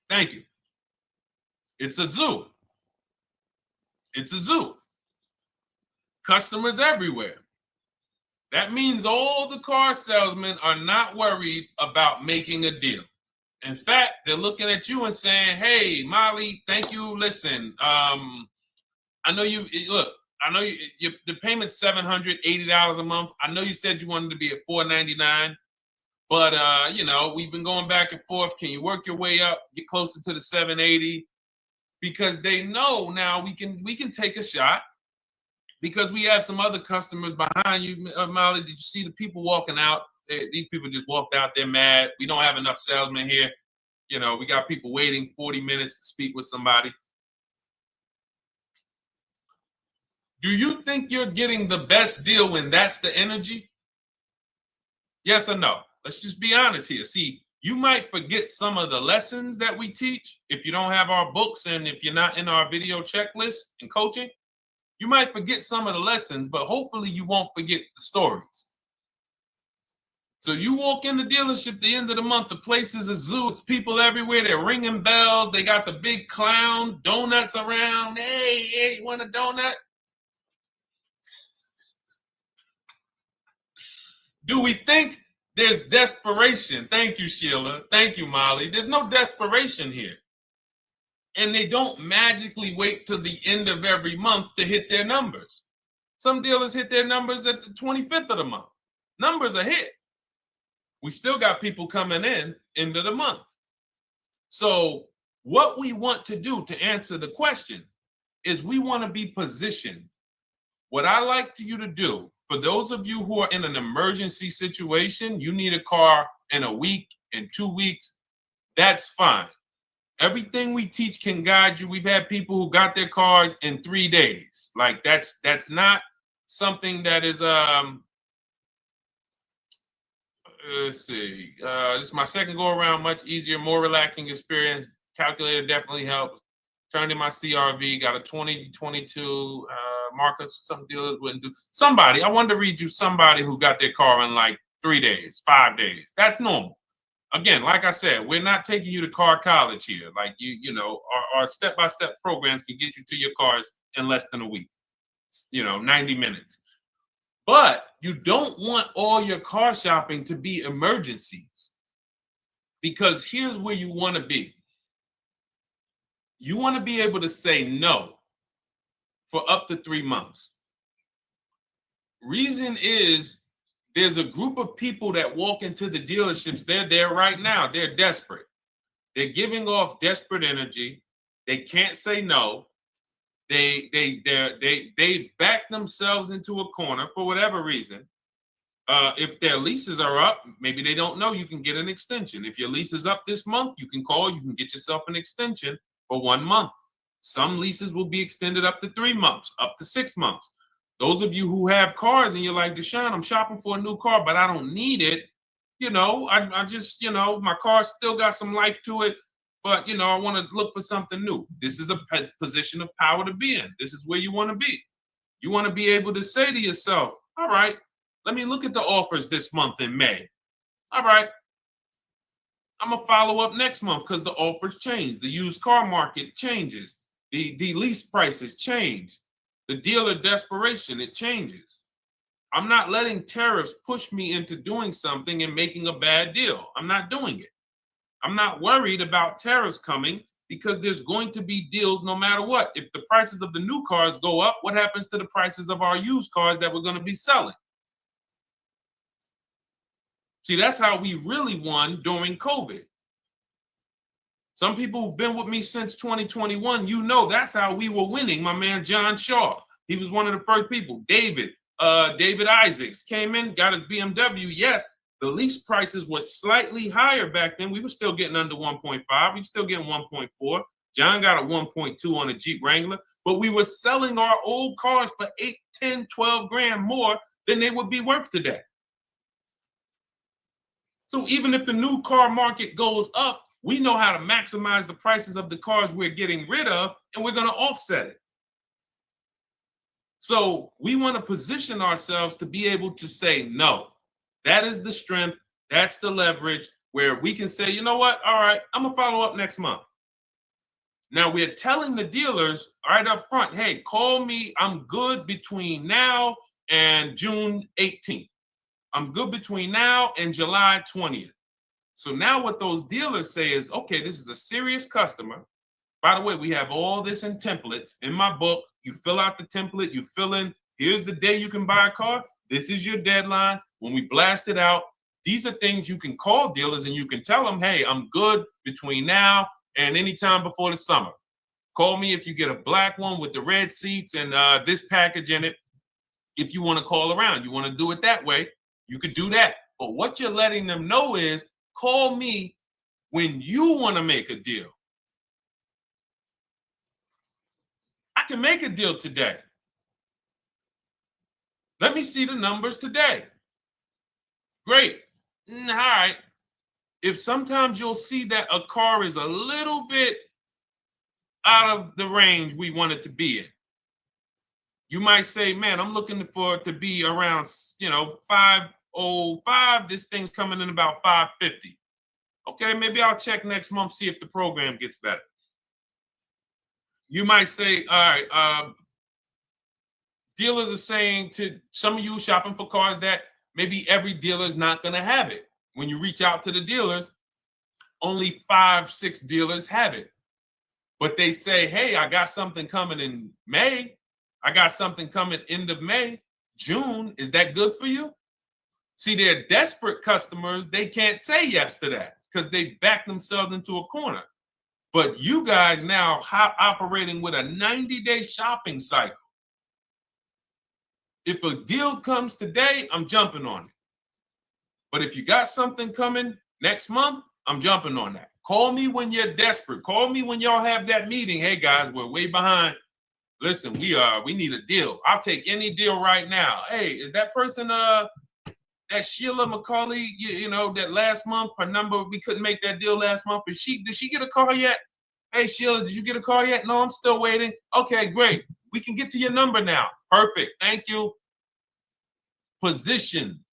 Thank you. It's a zoo. It's a zoo. Customers everywhere. That means all the car salesmen are not worried about making a deal. In fact, they're looking at you and saying, hey, Molly, thank you. Listen, I know the payment's $780 a month. I know you said you wanted to be at $499, but we've been going back and forth. Can you work your way up, get closer to the $780? Because they know now we can take a shot. Because we have some other customers behind you, Molly. Did you see the people walking out? These people just walked out. They're mad. We don't have enough salesmen here. We got people waiting 40 minutes to speak with somebody. Do you think you're getting the best deal when that's the energy? Yes or no? Let's just be honest here. See, you might forget some of the lessons that we teach if you don't have our books and if you're not in our video checklist and coaching. You might forget some of the lessons, but hopefully you won't forget the stories. So you walk in the dealership at the end of the month, the place is a zoo. It's people everywhere. They're ringing bells. They got the big clown, donuts around. Hey, you want a donut? Do we think there's desperation? Thank you, Sheila. Thank you, Molly. There's no desperation here. And they don't magically wait till the end of every month to hit their numbers. Some dealers hit their numbers at the 25th of the month. Numbers are hit. We still got people coming in end of the month. So What we want to do to answer the question is we want to be positioned. What I like you to do, for those of you who are in an emergency situation, you need a car in a week, in 2 weeks, that's fine. Everything we teach can guide you. We've had people who got their cars in 3 days. Like that's not something that is let's see. This is my second go around, much easier, more relaxing experience. Calculator definitely helps. Turned in my CRV, got a 2022 Marcus, some dealers wouldn't do. Somebody, I wanted to read you somebody who got their car in like 3 days, 5 days. That's normal. Again, like I said, we're not taking you to car college here. Like you know, our step-by-step programs can get you to your cars in less than a week, 90 minutes. But you don't want all your car shopping to be emergencies, because here's where you want to be. You want to be able to say no for up to 3 months. Reason is, there's a group of people that walk into the dealerships. They're there right now. They're desperate. They're giving off desperate energy. They can't say no. They back themselves into a corner for whatever reason. If their leases are up, maybe they don't know you can get an extension. If your lease is up this month, you can call. You can get yourself an extension for 1 month. Some leases will be extended up to 3 months, up to 6 months. Those of you who have cars and you're like, Deshone, I'm shopping for a new car, but I don't need it. I just, my car still got some life to it, but, I want to look for something new. This is a position of power to be in. This is where you want to be. You want to be able to say to yourself, all right, let me look at the offers this month in May. All right, I'm going to follow up next month because the offers change. The used car market changes. The lease prices change. The dealer desperation, it changes. I'm not letting tariffs push me into doing something and making a bad deal. I'm not doing it. I'm not worried about tariffs coming because there's going to be deals no matter what. If the prices of the new cars go up, what happens to the prices of our used cars that we're going to be selling? See, that's how we really won during COVID. Some people who've been with me since 2021, that's how we were winning. My man, John Shaw, he was one of the first people. David Isaacs came in, got his BMW. Yes, the lease prices were slightly higher back then. We were still getting under 1.5. We were still getting 1.4. John got a 1.2 on a Jeep Wrangler, but we were selling our old cars for 8, 10, 12 grand more than they would be worth today. So even if the new car market goes up, we know how to maximize the prices of the cars we're getting rid of, and we're going to offset it. So we want to position ourselves to be able to say no. That is the strength. That's the leverage where we can say, you know what? All right, I'm going to follow up next month. Now we're telling the dealers right up front, hey, call me. I'm good between now and June 18th. I'm good between now and July 20th. So now what those dealers say is, okay, this is a serious customer. By the way, we have all this in templates. In my book, you fill out the template, you fill in, here's the day you can buy a car. This is your deadline. When we blast it out, these are things you can call dealers and you can tell them, hey, I'm good between now and anytime before the summer. Call me if you get a black one with the red seats and this package in it. If you want to call around, you want to do it that way, you could do that. But what you're letting them know is, call me when you want to make a deal. I can make a deal today. Let me see the numbers today. Great. All right. If sometimes you'll see that a car is a little bit out of the range we want it to be in. You might say, man, I'm looking for it to be around, 505. This thing's coming in about 550. Okay, maybe I'll check next month, see if the program gets better. You might say, all right, dealers are saying to some of you shopping for cars that maybe every dealer is not going to have it. When you reach out to the dealers, only 5, 6 dealers have it. But they say, hey, I got something coming in May. I got something coming end of May, June. Is that good for you? See, they're desperate customers. They can't say yes to that because they back themselves into a corner. But you guys now operating with a 90-day shopping cycle. If a deal comes today, I'm jumping on it. But if you got something coming next month, I'm jumping on that. Call me when you're desperate. Call me when y'all have that meeting. Hey guys, we're way behind. Listen, we need a deal. I'll take any deal right now. Hey, is that person that Sheila McCauley, you know, that last month, her number, we couldn't make that deal last month. Did she get a call yet? Hey Sheila, did you get a call yet? No, I'm still waiting. Okay, great. We can get to your number now. Perfect. Thank you. Position.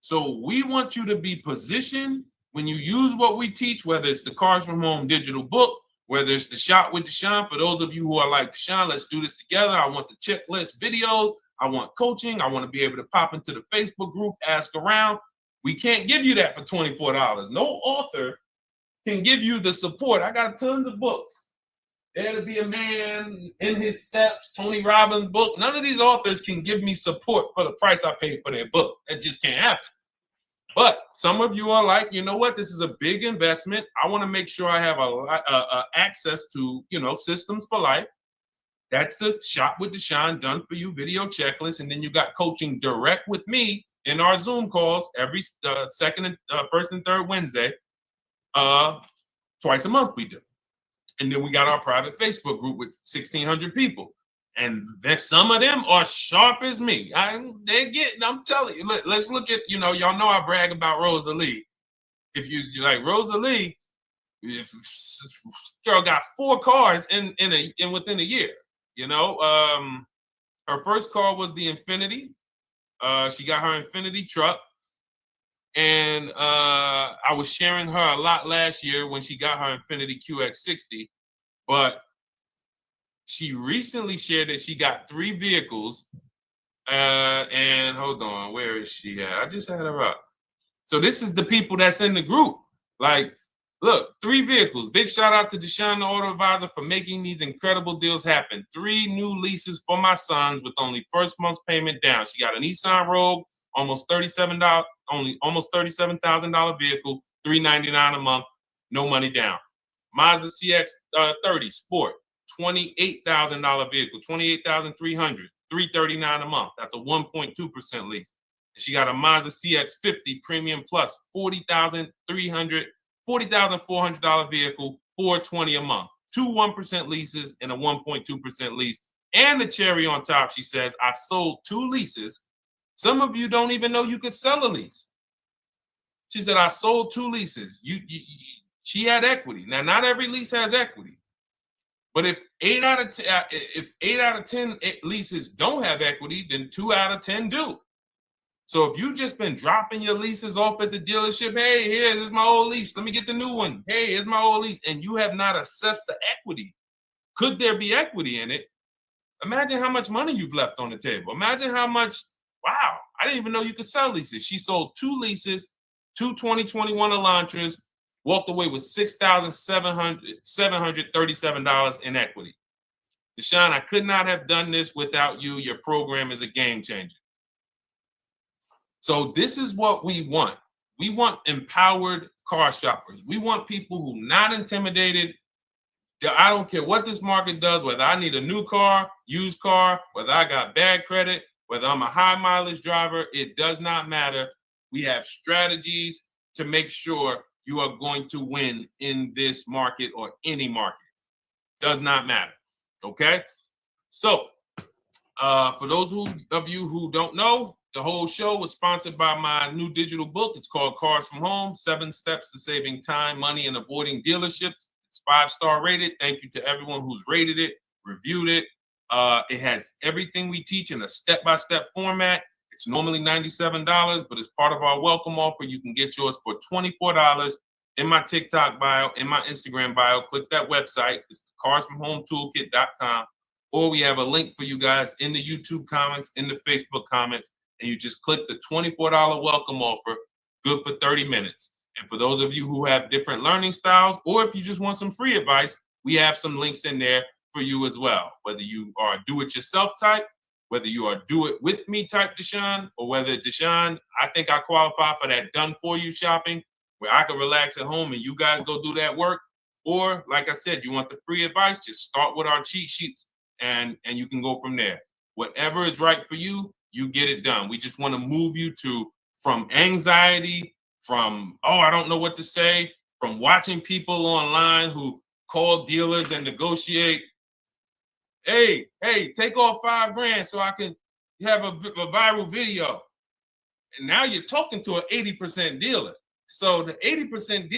So we want you to be positioned when you use what we teach, whether it's the Cars from Home digital book, whether it's the Shop with Deshone. For those of you who are like, Deshone, let's do this together. I want the checklist videos. I want coaching. I want to be able to pop into the Facebook group, ask around. We can't give you that for $24. No author can give you the support. I got tons of books. Dare to Be a Man, In His Steps, Tony Robbins' book. None of these authors can give me support for the price I paid for their book. That just can't happen. But some of you are like, you know what? This is a big investment. I want to make sure I have a access to, you know, systems for life. That's the Shop with Deshone done for you video checklist. And then you got coaching direct with me in our Zoom calls every second and first and third Wednesday. Twice a month we do. And then we got our private Facebook group with 1,600 people. And then some of them are sharp as me. I'm telling you, let's look at, you know, y'all know I brag about Rosalie. If you like Rosalie, if girl got 4 cars in within a year, you know. Her first car was the Infinity. She got her Infinity truck. And I was sharing her a lot last year when she got her Infinity QX60. But she recently shared that she got 3 vehicles. And hold on, where is she at? I just had her up. So this is the people that's in the group. Like, look, 3 vehicles. Big shout out to Deshone the Auto Advisor for making these incredible deals happen. 3 new leases for my sons with only first month's payment down. She got a Nissan Rogue, almost $37,000 vehicle, $399 a month, no money down. Mazda CX-30 Sport, $28,000 vehicle, $28,300, $339 a month. That's a 1.2% lease. And she got a Mazda CX-50 Premium Plus, $40,400 vehicle, $420 a month. 2 1% leases and a 1.2% lease. And the cherry on top, she says, I sold 2 leases. Some of you don't even know you could sell a lease. She said, I sold 2 leases. She had equity. Now, not every lease has equity. But if 8 out of 10 leases don't have equity, then 2 out of 10 do. So if you've just been dropping your leases off at the dealership, hey, here's my old lease. Let me get the new one. Hey, here's my old lease. And you have not assessed the equity. Could there be equity in it? Imagine how much money you've left on the table. Imagine how much, wow, I didn't even know you could sell leases. She sold 2 leases, 2 2021 Elantras, walked away with $6,737 in equity. Deshone, I could not have done this without you. Your program is a game changer. So this is what we want. We want empowered car shoppers. We want people who are not intimidated. I don't care what this market does, whether I need a new car, used car, whether I got bad credit, whether I'm a high mileage driver, it does not matter. We have strategies to make sure you are going to win in this market or any market. Does not matter. Okay? So, for those of you who don't know, the whole show was sponsored by my new digital book. It's called Cars from Home, 7 Steps to Saving Time, Money, and Avoiding Dealerships. It's 5-star rated. Thank you to everyone who's rated it, reviewed it. It has everything we teach in a step-by-step format. It's normally $97, but as part of our welcome offer, you can get yours for $24 in my TikTok bio, in my Instagram bio. Click that website. It's carsfromhometoolkit.com. Or we have a link for you guys in the YouTube comments, in the Facebook comments, and you just click the $24 welcome offer, good for 30 minutes. And for those of you who have different learning styles, or if you just want some free advice, we have some links in there for you as well. Whether you are a do-it-yourself type, whether you are do-it-with-me type Deshone, or whether Deshone, I think I qualify for that done-for-you shopping, where I can relax at home and you guys go do that work. Or like I said, you want the free advice, just start with our cheat sheets and you can go from there. Whatever is right for you, you get it done. We just want to move you from anxiety, from, oh, I don't know what to say, from watching people online who call dealers and negotiate. Hey, take off $5 grand so I can have a viral video. And now you're talking to an 80% dealer. So the 80%